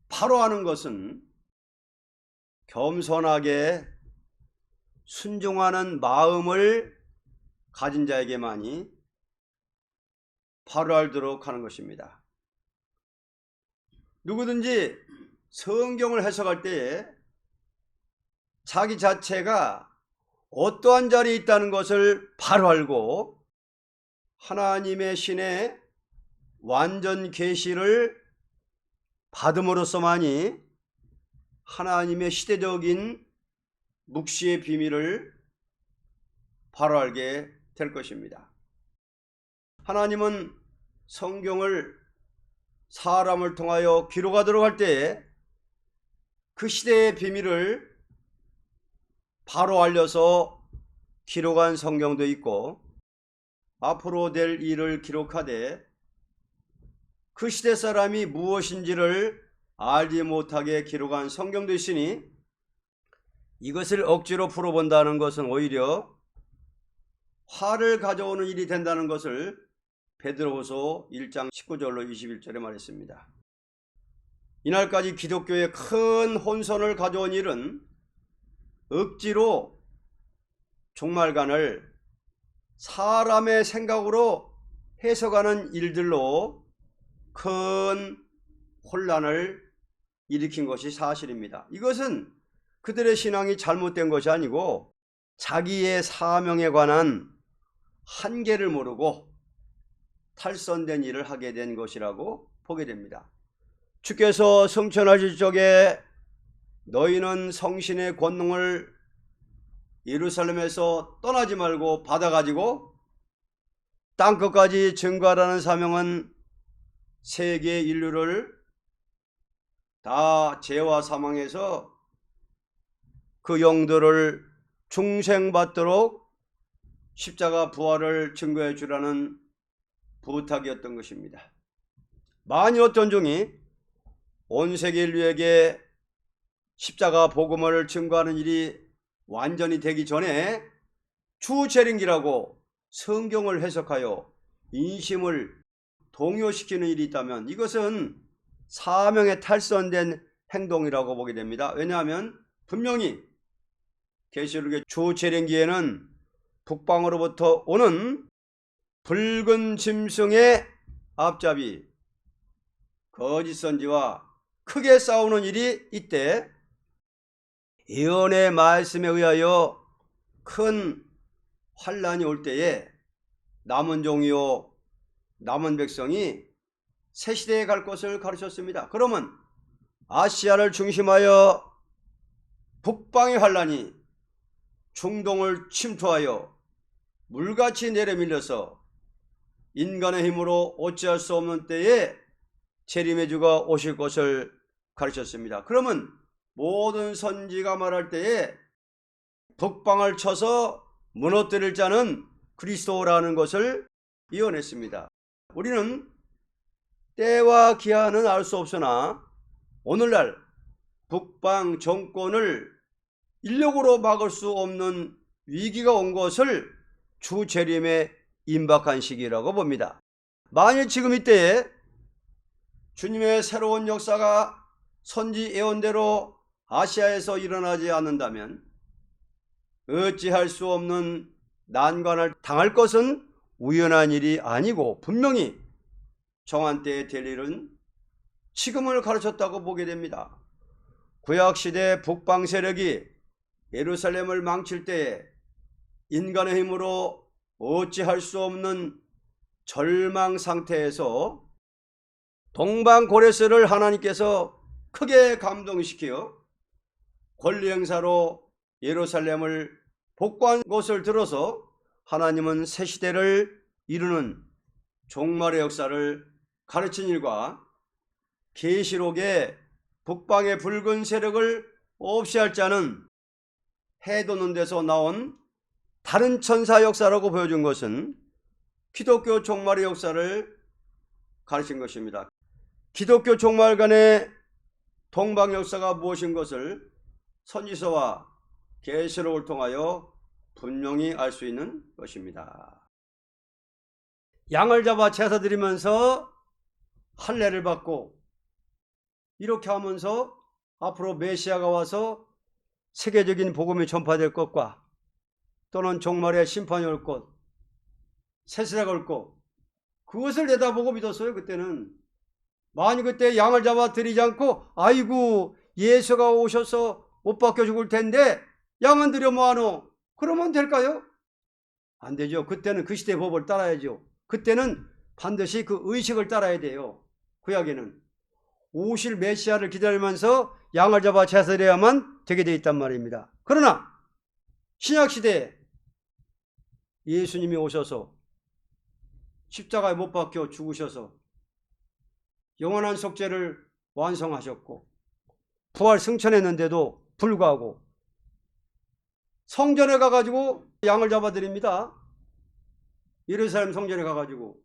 바로 아는 것은 겸손하게 순종하는 마음을 가진 자에게만이 바로 알도록 하는 것입니다. 누구든지 성경을 해석할 때에 자기 자체가 어떠한 자리에 있다는 것을 바로 알고 하나님의 신의 완전 계시를 받음으로써만이 하나님의 시대적인 묵시의 비밀을 바로 알게 될 것입니다. 하나님은 성경을 사람을 통하여 기록하도록 할 때에 그 시대의 비밀을 바로 알려서 기록한 성경도 있고 앞으로 될 일을 기록하되 그 시대 사람이 무엇인지를 알지 못하게 기록한 성경도 있으니 이것을 억지로 풀어본다는 것은 오히려 화를 가져오는 일이 된다는 것을 베드로후서 1장 19절로 21절에 말했습니다. 이날까지 기독교에 큰 혼선을 가져온 일은 억지로 종말관을 사람의 생각으로 해석하는 일들로 큰 혼란을 일으킨 것이 사실입니다. 이것은 그들의 신앙이 잘못된 것이 아니고 자기의 사명에 관한 한계를 모르고 탈선된 일을 하게 된 것이라고 보게 됩니다. 주께서 승천하실 적에 너희는 성신의 권능을 예루살렘에서 떠나지 말고 받아가지고 땅끝까지 증거하라는 사명은 세계 인류를 다 죄와 사망에서 그 영들을 중생받도록 십자가 부활을 증거해 주라는 부탁이었던 것입니다. 만일 어떤 종이 온 세계 인류에게 십자가 복음을 증거하는 일이 완전히 되기 전에 주재림기라고 성경을 해석하여 인심을 동요시키는 일이 있다면 이것은 사명에 탈선된 행동이라고 보게 됩니다. 왜냐하면 분명히 계시록의 주재림기에는 북방으로부터 오는 붉은 짐승의 앞잡이 거짓 선지와 크게 싸우는 일이 이때 예언의 말씀에 의하여 큰 환란이 올 때에 남은 종이요 남은 백성이 새 시대에 갈 것을 가르쳤습니다. 그러면 아시아를 중심하여 북방의 환란이 중동을 침투하여 물같이 내려밀려서 인간의 힘으로 어찌할 수 없는 때에 재림의 주가 오실 것을 가르쳤습니다. 그러면 모든 선지가 말할 때에 북방을 쳐서 무너뜨릴 자는 그리스도라는 것을 예언했습니다. 우리는 때와 기한은 알 수 없으나 오늘날 북방 정권을 인력으로 막을 수 없는 위기가 온 것을 주 재림에 임박한 시기라고 봅니다. 만일 지금 이때에 주님의 새로운 역사가 선지 예언대로 아시아에서 일어나지 않는다면 어찌할 수 없는 난관을 당할 것은 우연한 일이 아니고 분명히 정한 때에 될 일은 지금을 가르쳤다고 보게 됩니다. 구약시대 북방 세력이 예루살렘을 망칠 때에 인간의 힘으로 어찌할 수 없는 절망 상태에서 동방고레스를 하나님께서 크게 감동시켜 권리 행사로 예루살렘을 복구한 것을 들어서 하나님은 새 시대를 이루는 종말의 역사를 가르친 일과 계시록에 북방의 붉은 세력을 없이 할 자는 해 도는 데서 나온 다른 천사 역사라고 보여준 것은 기독교 종말의 역사를 가르친 것입니다. 기독교 종말간의 동방 역사가 무엇인 것을 선지서와 계시록을 통하여 분명히 알 수 있는 것입니다. 양을 잡아 제사 드리면서 할례를 받고 이렇게 하면서 앞으로 메시아가 와서 세계적인 복음이 전파될 것과 또는 종말의 심판이 올 것, 세세가 올 것, 그것을 내다보고 믿었어요. 그때는. 만약 그때 양을 잡아 드리지 않고 아이고 예수가 오셔서 못 박혀 죽을 텐데 양은 드려 뭐하노? 그러면 될까요? 안 되죠. 그때는 그 시대의 법을 따라야죠. 그때는 반드시 그 의식을 따라야 돼요. 구약에는 오실 메시아를 기다리면서 양을 잡아 제사드려야만 되게 돼 있단 말입니다. 그러나 신약시대에 예수님이 오셔서 십자가에 못 박혀 죽으셔서 영원한 속죄를 완성하셨고 부활 승천했는데도 불구하고 성전에 가가지고 양을 잡아드립니다. 예루살렘 성전에 가가지고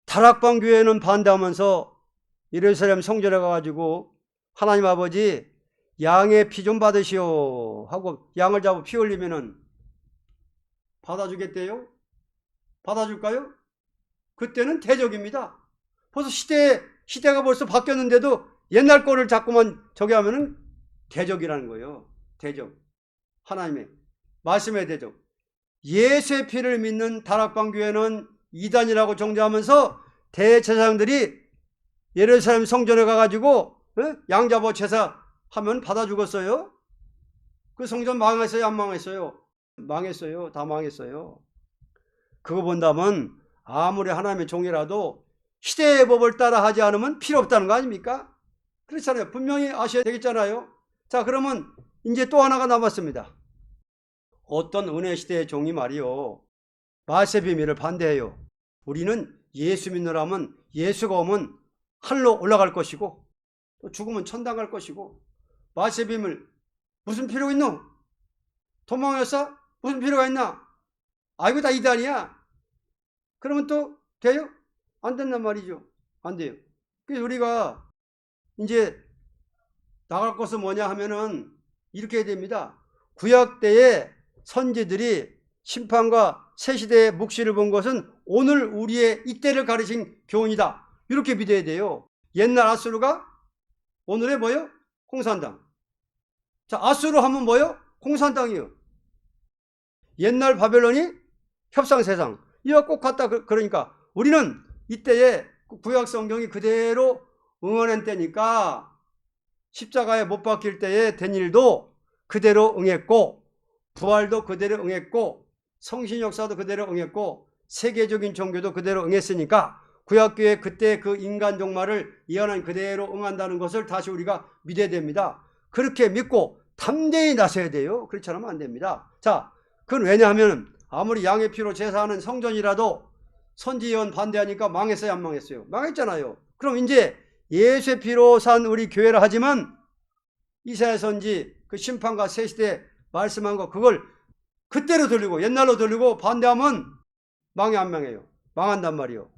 다락방 교회는 반대하면서 예루살렘 성전에 가가지고 하나님 아버지 양의 피 좀 받으시오 하고 양을 잡아 피 흘리면은 받아주겠대요? 받아줄까요? 그때는 대적입니다. 벌써 시대가 벌써 바뀌었는데도 옛날 거를 자꾸만 저기 하면은 대적이라는 거예요. 대적. 하나님의 말씀의 대적. 예수의 피를 믿는 다락방 교회는 이단이라고 정죄하면서 대제사장들이 예루살렘 성전에 가가지고 양 잡아 제사 하면 받아 죽었어요. 그 성전 망했어요? 안 망했어요? 망했어요. 다 망했어요. 그거 본다면 아무리 하나님의 종이라도 시대의 법을 따라 하지 않으면 필요 없다는 거 아닙니까? 그렇잖아요. 분명히 아셔야 되겠잖아요. 자, 그러면 이제 또 하나가 남았습니다. 어떤 은혜 시대의 종이 말이요, 마세 비밀을 반대해요. 우리는 예수 믿느라면 예수가 오면 하늘로 올라갈 것이고 또 죽으면 천당 갈 것이고 마세 비밀 무슨 필요가 있노? 도망했어? 무슨 필요가 있나? 아이고 다 이단이야. 그러면 또 돼요? 안 된단 말이죠. 안 돼요. 그래서 우리가 이제 나갈 것은 뭐냐 하면은 이렇게 해야 됩니다. 구약 때에 선지들이 심판과 새 시대의 묵시를 본 것은 오늘 우리의 이때를 가르친 교훈이다. 이렇게 믿어야 돼요. 옛날 아수르가 오늘의 뭐요? 공산당. 자, 아수르 하면 뭐요? 공산당이요. 옛날 바벨론이 협상세상. 이거 꼭 같다. 그러니까 우리는 이때에 구약 성경이 그대로 응원한 때니까 십자가에 못 박힐 때에 된 일도 그대로 응했고 부활도 그대로 응했고 성신 역사도 그대로 응했고 세계적인 종교도 그대로 응했으니까 구약교회 그때 그 인간 종말을 예언한 그대로 응한다는 것을 다시 우리가 믿어야 됩니다. 그렇게 믿고 담대히 나서야 돼요. 그렇지 않으면 안 됩니다. 자, 그건 왜냐하면 아무리 양의 피로 제사하는 성전이라도 선지 예언 반대하니까 망했어요, 안 망했어요? 망했잖아요. 그럼 이제 예수의 피로 산 우리 교회라 하지만 이사야 선지 그 심판과 새 시대 말씀한 거 그걸 그때로 돌리고 옛날로 돌리고 반대하면 망해 안 망해요? 망한단 말이에요.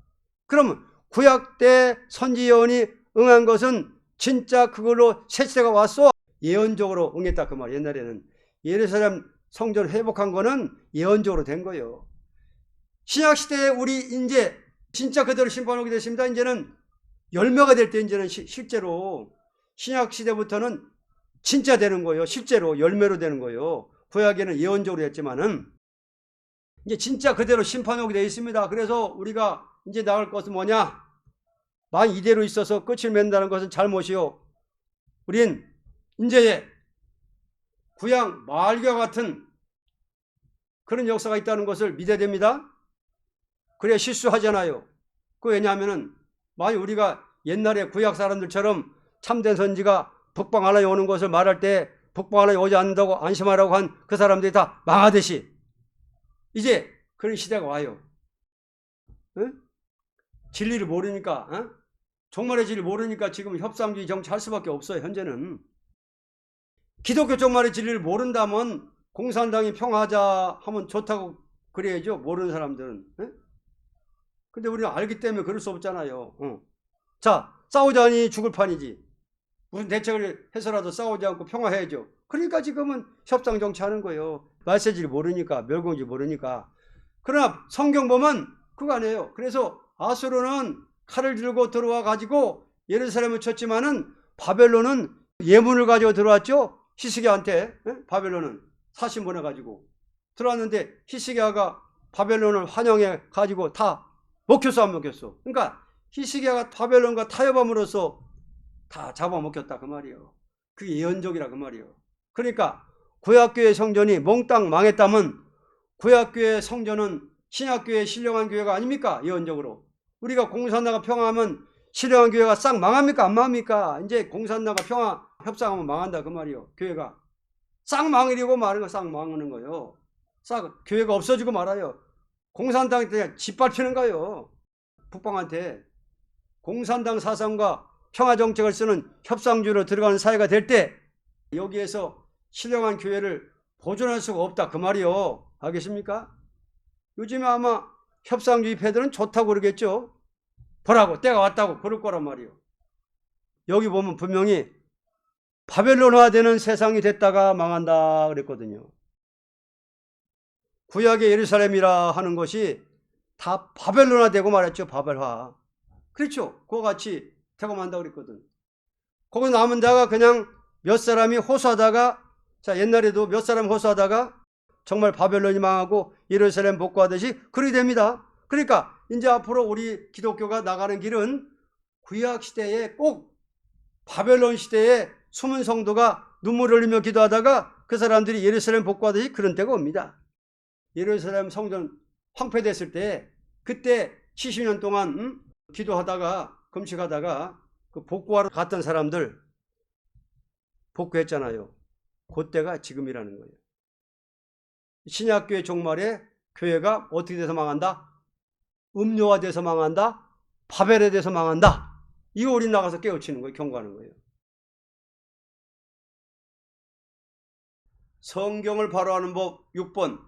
그러면 구약 때 선지 예언이 응한 것은 진짜 그걸로 새 시대가 왔어? 예언적으로 응했다 그 말. 옛날에는 예루살렘 성전 회복한 거는 예언적으로 된 거예요. 신약 시대에 우리 이제 진짜 그대로 심판 오게 됐습니다. 이제는 열매가 될 때 이제는 실제로 신약 시대부터는 진짜 되는 거예요. 실제로 열매로 되는 거예요. 구약에는 예언적으로 했지만은 이제 진짜 그대로 심판이 오게 되어 있습니다. 그래서 우리가 이제 나갈 것은 뭐냐? 만 이대로 있어서 끝을 맺는다는 것은 잘못이요. 우린 이제 구약 말과 같은 그런 역사가 있다는 것을 믿어야 됩니다. 그래야 실수하잖아요. 그 왜냐하면은 만약 우리가 옛날에 구약 사람들처럼 참된 선지가 북방 하나에 오는 것을 말할 때 북방 하나에 오지 않는다고 안심하라고 한 그 사람들이 다 망하듯이 이제 그런 시대가 와요. 응? 진리를 모르니까 종말의 진리를 모르니까 지금 협상주의 정치할 수밖에 없어요. 현재는 기독교 종말의 진리를 모른다면 공산당이 평화하자 하면 좋다고 그래야죠. 모르는 사람들은. 근데 우리는 알기 때문에 그럴 수 없잖아요. 자, 싸우자니 죽을 판이지. 무슨 대책을 해서라도 싸우지 않고 평화해야죠. 그러니까 지금은 협상 정치하는 거예요. 메시지를 모르니까, 멸공지 모르니까. 그러나 성경 보면 그거 아니에요. 그래서 아수르는 칼을 들고 들어와 가지고 예루살렘을 쳤지만은 바벨론은 예문을 가지고 들어왔죠. 히스기야한테. 바벨론은 사신 보내가지고 들어왔는데 히스기야가 바벨론을 환영해 가지고 다 먹혔어 안 먹혔어? 그러니까 히스기야가 바벨론과 타협함으로써 다 잡아먹혔다 그 말이에요. 그게 예언적이라 그 말이에요. 그러니까 구약교회 성전이 몽땅 망했다면 구약교회 성전은 신약교회의 신령한 교회가 아닙니까? 예언적으로. 우리가 공산당과 평화하면 신령한 교회가 싹 망합니까? 안 망합니까? 이제 공산당과 평화 협상하면 망한다 그 말이에요. 교회가 싹 망하려고 말하는 거 싹 망하는 거예요. 싹 교회가 없어지고 말아요. 공산당이 그냥 짓밟히는 거예요. 북방한테. 공산당 사상과 평화정책을 쓰는 협상주로 들어가는 사회가 될 때 여기에서 신령한 교회를 보존할 수가 없다 그 말이요. 알겠습니까? 요즘에 아마 협상주의 패들은 좋다고 그러겠죠. 보라고 때가 왔다고 그럴 거란 말이요. 여기 보면 분명히 바벨론화되는 세상이 됐다가 망한다 그랬거든요. 구약의 예루살렘이라 하는 것이 다 바벨론화되고 말했죠. 바벨화. 그렇죠. 그와 같이 되고 만다 그랬거든. 거기 남은 자가 그냥 몇 사람이 호소하다가 자 옛날에도 몇 사람 호소하다가 정말 바벨론이 망하고 예루살렘 복구하듯이 그렇게 됩니다. 그러니까 이제 앞으로 우리 기독교가 나가는 길은 구약 시대에 꼭 바벨론 시대에 숨은 성도가 눈물을 흘리며 기도하다가 그 사람들이 예루살렘 복구하듯이 그런 때가 옵니다. 예루살렘 성전 황폐됐을 때 그때 70년 동안 기도하다가 금식하다가 그 복구하러 갔던 사람들 복구했잖아요. 그때가 지금이라는 거예요. 신약교회 종말에 교회가 어떻게 돼서 망한다? 음료화돼서 망한다? 바벨에 돼서 망한다. 이거 우리 나가서 깨우치는 거예요. 경고하는 거예요. 성경을 바로하는 법 6번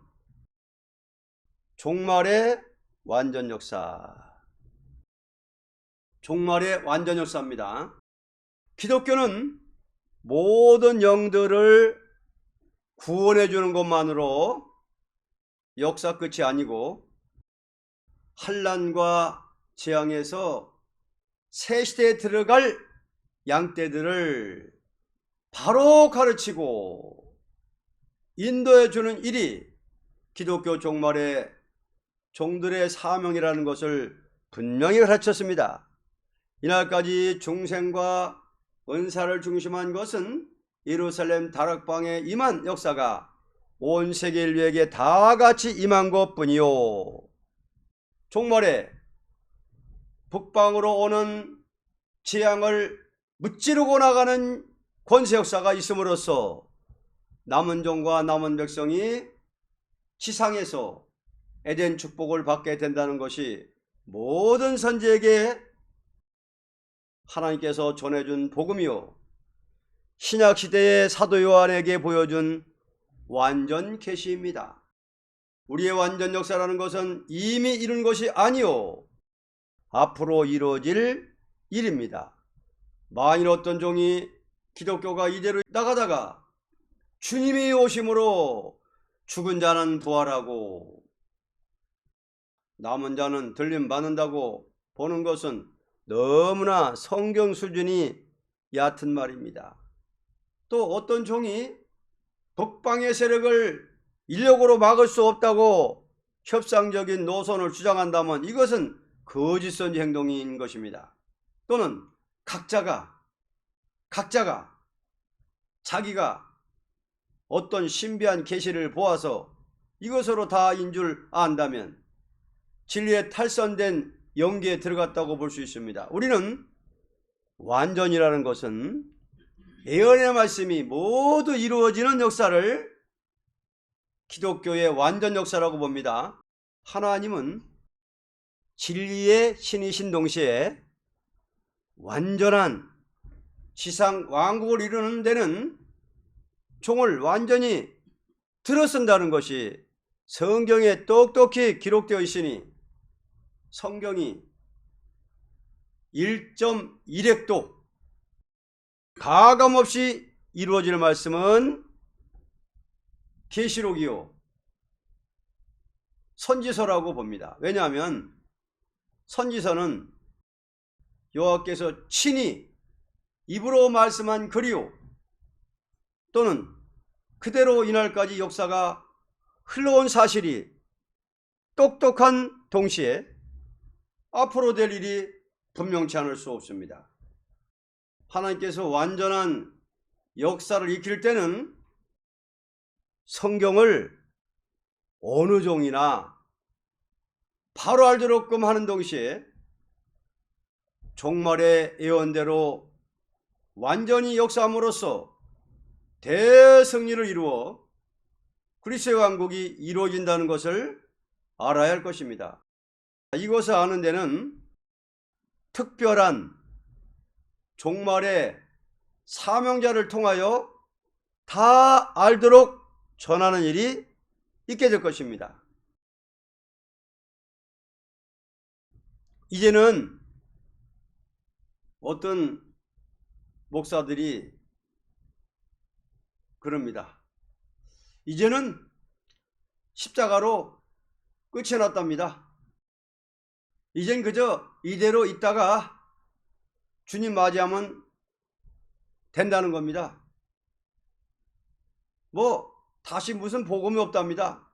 종말의 완전 역사. 종말의 완전 역사입니다. 기독교는 모든 영들을 구원해 주는 것만으로 역사 끝이 아니고 환난과 재앙에서 새 시대에 들어갈 양떼들을 바로 가르치고 인도해 주는 일이 기독교 종말의 종들의 사명이라는 것을 분명히 가르쳤습니다. 이날까지 중생과 은사를 중심한 것은 예루살렘 다락방에 임한 역사가 온 세계 인류에게 다 같이 임한 것뿐이요. 종말에 북방으로 오는 재앙을 무찌르고 나가는 권세 역사가 있음으로써 남은 종과 남은 백성이 지상에서 에덴 축복을 받게 된다는 것이 모든 선지에게 하나님께서 전해준 복음이요, 신약시대의 사도 요한에게 보여준 완전 계시입니다. 우리의 완전 역사라는 것은 이미 이룬 것이 아니요 앞으로 이루어질 일입니다. 만일 어떤 종이 기독교가 이대로 나가다가 주님이 오심으로 죽은 자는 부활하고 남은 자는 들림 받는다고 보는 것은 너무나 성경 수준이 얕은 말입니다. 또 어떤 종이 북방의 세력을 인력으로 막을 수 없다고 협상적인 노선을 주장한다면 이것은 거짓선지 행동인 것입니다. 또는 각자가 자기가 어떤 신비한 계시를 보아서 이것으로 다인 줄 안다면 진리에 탈선된 영계에 들어갔다고 볼 수 있습니다. 우리는 완전이라는 것은 예언의 말씀이 모두 이루어지는 역사를 기독교의 완전 역사라고 봅니다. 하나님은 진리의 신이신 동시에 완전한 지상 왕국을 이루는 데는 종을 완전히 들어쓴다는 것이 성경에 똑똑히 기록되어 있으니 성경이 1.1획도 가감없이 이루어지는 말씀은 계시록이요 선지서라고 봅니다. 왜냐하면 선지서는 여호와께서 친히 입으로 말씀한 글이요 또는 그대로 이날까지 역사가 흘러온 사실이 똑똑한 동시에 앞으로 될 일이 분명치 않을 수 없습니다. 하나님께서 완전한 역사를 익힐 때는 성경을 어느 종이나 바로 알도록끔 하는 동시에 종말의 예언대로 완전히 역사함으로써 대승리를 이루어 그리스도의 왕국이 이루어진다는 것을 알아야 할 것입니다. 이것을 아는 데는 특별한 종말의 사명자를 통하여 다 알도록 전하는 일이 있게 될 것입니다. 이제는 어떤 목사들이 그럽니다. 이제는 십자가로 끝이 났답니다. 이젠 그저 이대로 있다가 주님 맞이하면 된다는 겁니다. 다시 무슨 복음이 없답니다.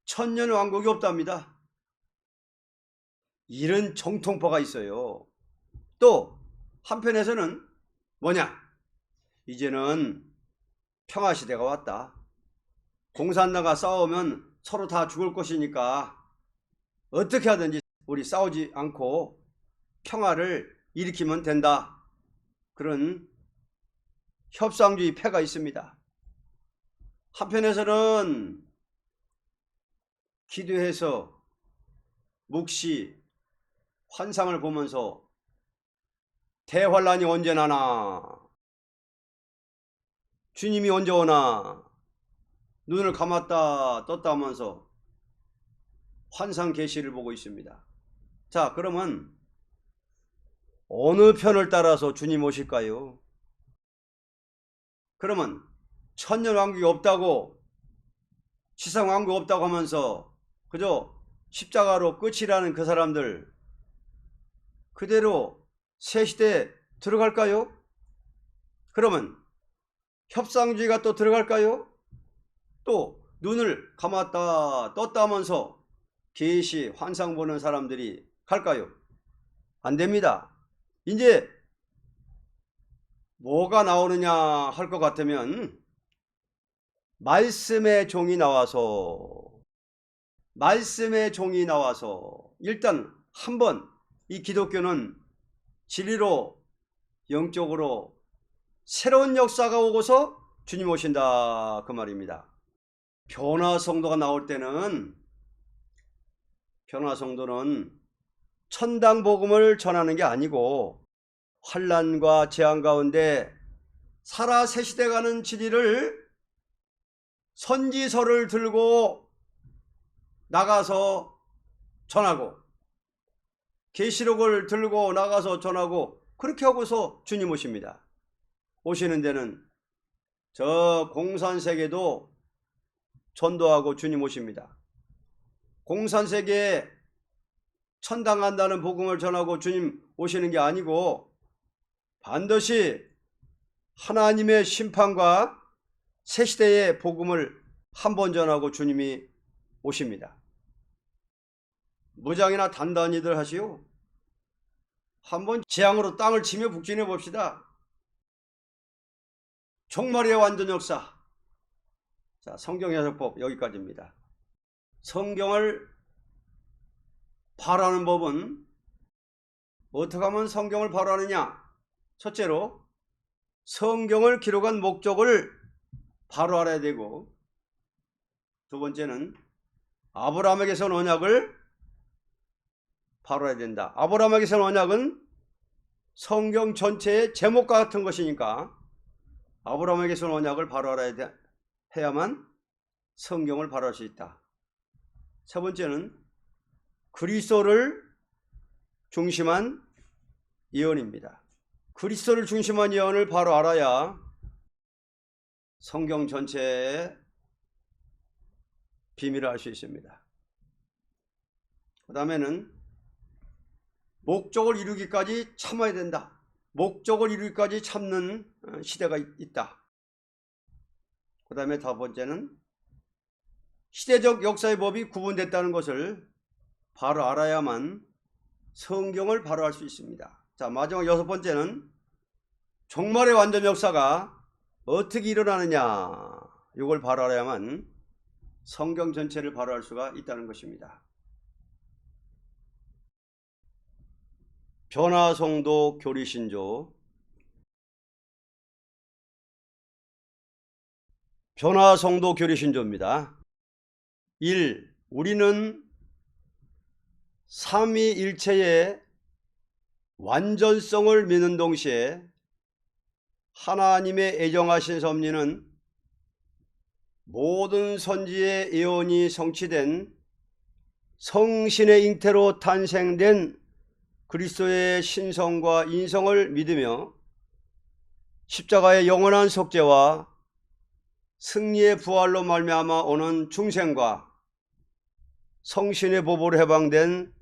천년 왕국이 없답니다. 이런 정통파가 있어요. 또 한편에서는 이제는 평화시대가 왔다. 공산당과 싸우면 서로 다 죽을 것이니까 어떻게 하든지 우리 싸우지 않고 평화를 일으키면 된다. 그런 협상주의 패가 있습니다. 한편에서는 기도해서 묵시 환상을 보면서 대환란이 언제 나나, 주님이 언제 오나, 눈을 감았다 떴다 하면서 환상 계시를 보고 있습니다. 자, 그러면 어느 편을 따라서 주님 오실까요? 그러면 천년 왕국이 없다고, 지상 왕국 없다고 하면서 그저 십자가로 끝이라는 그 사람들 그대로 새 시대에 들어갈까요? 그러면 협상주의가 또 들어갈까요? 또 눈을 감았다 떴다 하면서 계시 환상 보는 사람들이 갈까요? 안 됩니다. 이제 뭐가 나오느냐 할 것 같으면 말씀의 종이 나와서 일단 한번 이 기독교는 진리로 영적으로 새로운 역사가 오고서 주님 오신다 그 말입니다. 변화성도가 나올 때는 변화성도는 천당 복음을 전하는 게 아니고 환난과 재앙 가운데 살아 새시대 가는 진리를 선지서를 들고 나가서 전하고 계시록을 들고 나가서 전하고 그렇게 하고서 주님 오십니다. 오시는 데는 저 공산세계도 전도하고 주님 오십니다. 공산세계에 천당 간다는 복음을 전하고 주님 오시는 게 아니고 반드시 하나님의 심판과 새시대의 복음을 한 번 전하고 주님이 오십니다. 무장이나 단단히들 하시오. 한번 재앙으로 땅을 치며 북진해 봅시다. 종말의 완전 역사. 자, 성경 해석법 여기까지입니다. 성경을 바로하는 법은 어떻게 하면 성경을 바로하느냐? 첫째로 성경을 기록한 목적을 바로 알아야 되고, 두 번째는 아브라함에게서 온 언약을 바로 알아야 된다. 아브라함에게서 온 언약은 성경 전체의 제목과 같은 것이니까 아브라함에게서 온 언약을 바로 알아야 해야만 성경을 바로 할 수 있다. 세 번째는 그리스도를 중심한 예언입니다. 그리스도를 중심한 예언을 바로 알아야 성경 전체의 비밀을 알 수 있습니다. 그 다음에는 목적을 이루기까지 참아야 된다. 목적을 이루기까지 참는 시대가 있다. 그 다음에 다섯 번째는 시대적 역사의 법이 구분됐다는 것을 바로 알아야만 성경을 바로 알 수 있습니다. 자, 마지막 여섯 번째는 종말의 완전 역사가 어떻게 일어나느냐, 이걸 바로 알아야만 성경 전체를 바로 알 수가 있다는 것입니다. 변화성도 교리신조. 변화성도 교리신조입니다. 1. 우리는 삼위일체의 완전성을 믿는 동시에 하나님의 애정하신 섭리는 모든 선지의 예언이 성취된 성신의 잉태로 탄생된 그리스도의 신성과 인성을 믿으며 십자가의 영원한 속죄와 승리의 부활로 말미암아 오는 중생과 성신의 보보로 해방된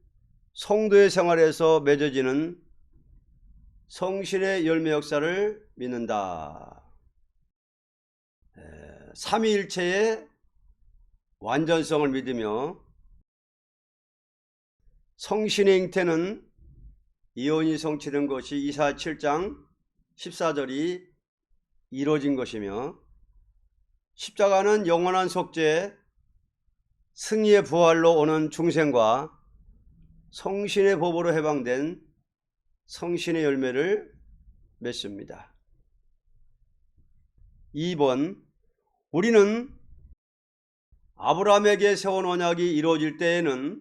성도의 생활에서 맺어지는 성신의 열매 역사를 믿는다. 삼위일체의 완전성을 믿으며 성신의 잉태는 예언이 성취된 것이 이사야 7장 14절이 이루어진 것이며 십자가는 영원한 속죄, 승리의 부활로 오는 중생과 성신의 법으로 해방된 성신의 열매를 맺습니다. 2번, 우리는 아브라함에게 세운 언약이 이루어질 때에는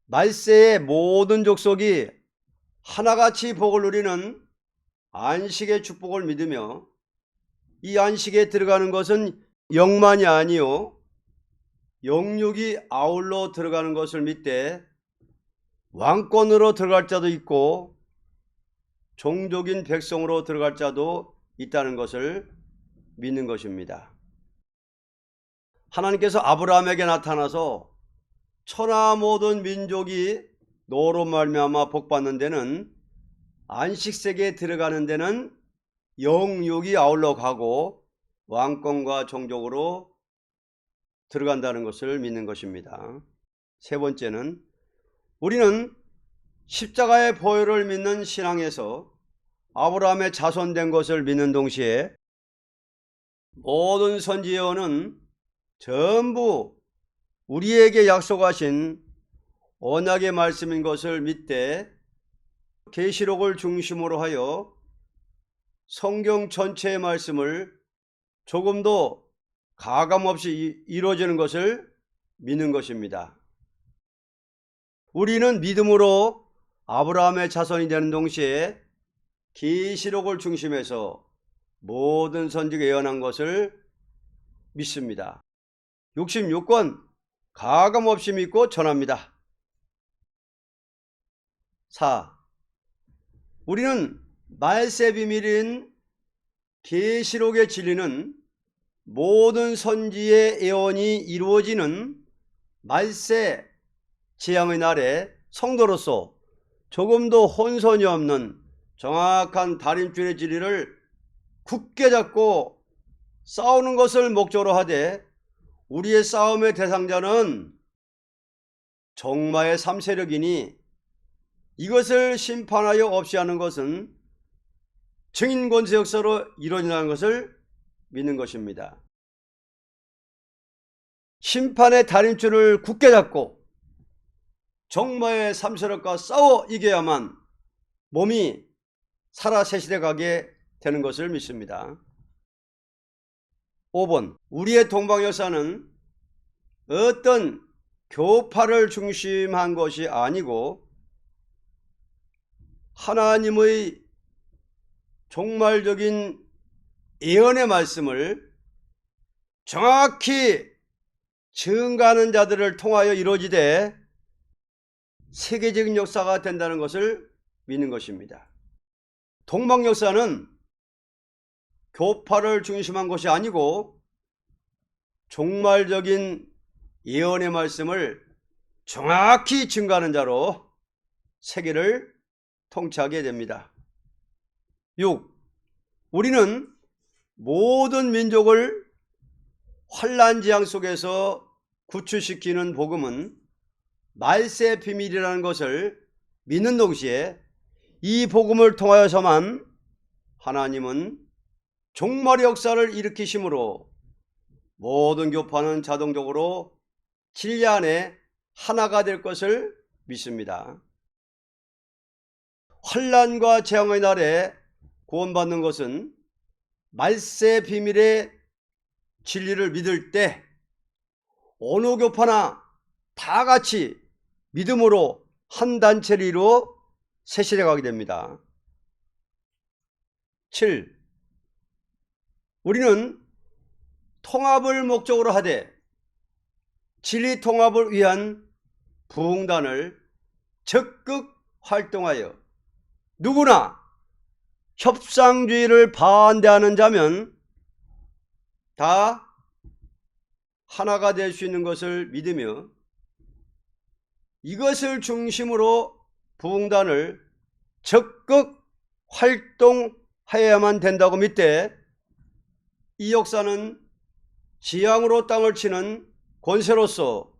말세의 모든 족속이 하나같이 복을 누리는 안식의 축복을 믿으며 이 안식에 들어가는 것은 영만이 아니요 영육이 아울러 들어가는 것을 믿되 왕권으로 들어갈 자도 있고 종족인 백성으로 들어갈 자도 있다는 것을 믿는 것입니다. 하나님께서 아브라함에게 나타나서 천하 모든 민족이 너로 말미암아 복받는 데는 안식세계에 들어가는 데는 영육이 아울러 가고 왕권과 종족으로 들어간다는 것을 믿는 것입니다. 세 번째는 우리는 십자가의 보혈을 믿는 신앙에서 아브라함의 자손된 것을 믿는 동시에 모든 선지 예언은 전부 우리에게 약속하신 언약의 말씀인 것을 믿되 계시록을 중심으로 하여 성경 전체의 말씀을 조금도 가감없이 이루어지는 것을 믿는 것입니다. 우리는 믿음으로 아브라함의 자손이 되는 동시에 계시록을 중심해서 모든 선지가 예언한 것을 믿습니다. 66권 가감없이 믿고 전합니다. 4. 우리는 말세의 비밀인 계시록의 진리는 모든 선지의 예언이 이루어지는 말세 재앙의 날에 성도로서 조금도 혼선이 없는 정확한 다림줄의 진리를 굳게 잡고 싸우는 것을 목적으로 하되, 우리의 싸움의 대상자는 종마의 3세력이니 이것을 심판하여 없이 하는 것은 증인 권세 역사로 이루어진다는 것을 믿는 것입니다. 심판의 다림줄을 굳게 잡고 종마의 3세력과 싸워 이겨야만 몸이 살아 세시돼 가게 되는 것을 믿습니다. 5번, 우리의 동방 역사는 어떤 교파를 중심한 것이 아니고 하나님의 종말적인 예언의 말씀을 정확히 증거하는 자들을 통하여 이루어지되 세계적인 역사가 된다는 것을 믿는 것입니다. 동방 역사는 교파를 중심한 것이 아니고 종말적인 예언의 말씀을 정확히 증거하는 자로 세계를 통치하게 됩니다. 6. 우리는 모든 민족을 환난 재앙 속에서 구출시키는 복음은 말세의 비밀이라는 것을 믿는 동시에 이 복음을 통하여서만 하나님은 종말의 역사를 일으키심으로 모든 교파는 자동적으로 진리 안에 하나가 될 것을 믿습니다. 환난과 재앙의 날에 구원받는 것은 말세 비밀의 진리를 믿을 때 어느 교파나 다 같이 믿음으로 한 단체를 이루어 세시돼 가게 됩니다. 7. 우리는 통합을 목적으로 하되 진리 통합을 위한 부흥단을 적극 활동하여 누구나 협상주의를 반대하는 자면 다 하나가 될 수 있는 것을 믿으며 이것을 중심으로 부흥단을 적극 활동하여야만 된다고 믿되 이 역사는 지향으로 땅을 치는 권세로서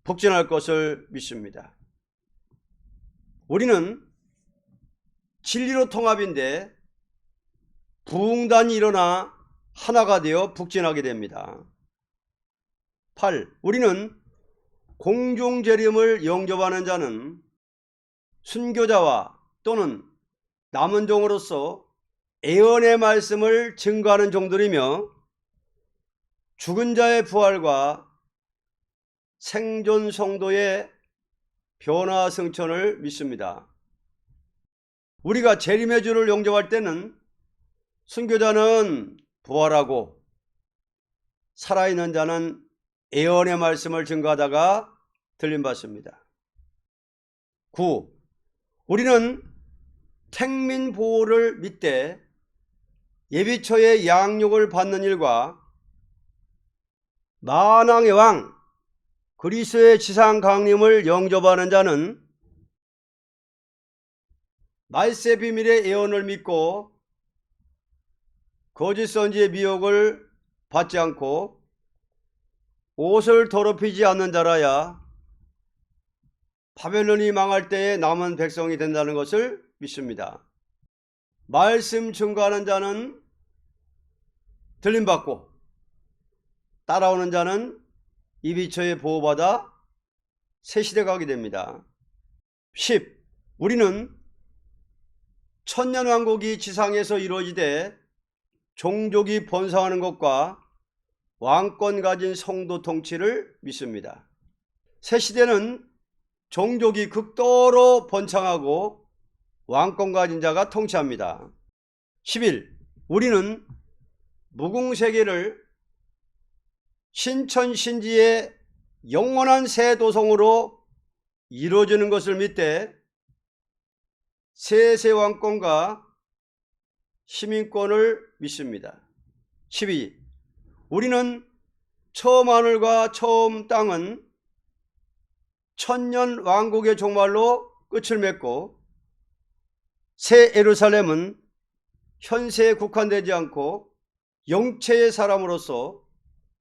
북진할 것을 믿습니다. 우리는 진리로 통합인데 부흥단이 일어나 하나가 되어 북진하게 됩니다. 8. 우리는 공중재림을 영접하는 자는 순교자와 또는 남은 종으로서 예언의 말씀을 증거하는 종들이며 죽은 자의 부활과 생존 성도의 변화 승천을 믿습니다. 우리가 재림의 주를 영접할 때는 순교자는 부활하고 살아있는 자는 예언의 말씀을 증거하다가 들림받습니다. 9. 우리는 택민 보호를 믿되 예비처의 양육을 받는 일과 만왕의 왕 그리스도의 지상 강림을 영접하는 자는 말세 비밀의 예언을 믿고 거짓 선지의 미혹을 받지 않고 옷을 더럽히지 않는 자라야 바벨론이 망할 때에 남은 백성이 된다는 것을 믿습니다. 말씀 증거하는 자는 들림받고 따라오는 자는 이비처에 보호받아 새시대가 가게 됩니다. 10. 우리는 천년왕국이 지상에서 이루어지되 종족이 번성하는 것과 왕권 가진 성도 통치를 믿습니다. 새시대는 종족이 극도로 번창하고 왕권 가진 자가 통치합니다. 11. 우리는 무궁세계를 신천신지의 영원한 새 도성으로 이루어지는 것을 믿되 세세 왕권과 시민권을 믿습니다. 12. 우리는 처음 하늘과 처음 땅은 천년 왕국의 종말로 끝을 맺고 새 예루살렘은 현세에 국한되지 않고 영체의 사람으로서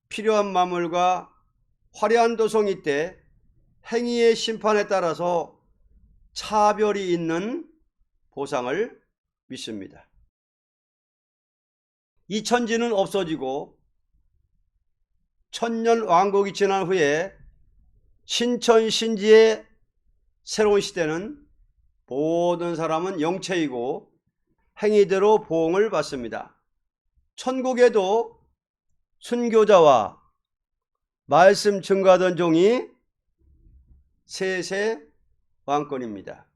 필요한 만물과 화려한 도성이 때 행위의 심판에 따라서 차별이 있는 보상을 믿습니다. 이 천지는 없어지고 천년 왕국이 지난 후에 신천신지의 새로운 시대는 모든 사람은 영체이고 행위대로 보응을 받습니다. 천국에도 순교자와 말씀 증거하던 종이 세세 왕권입니다.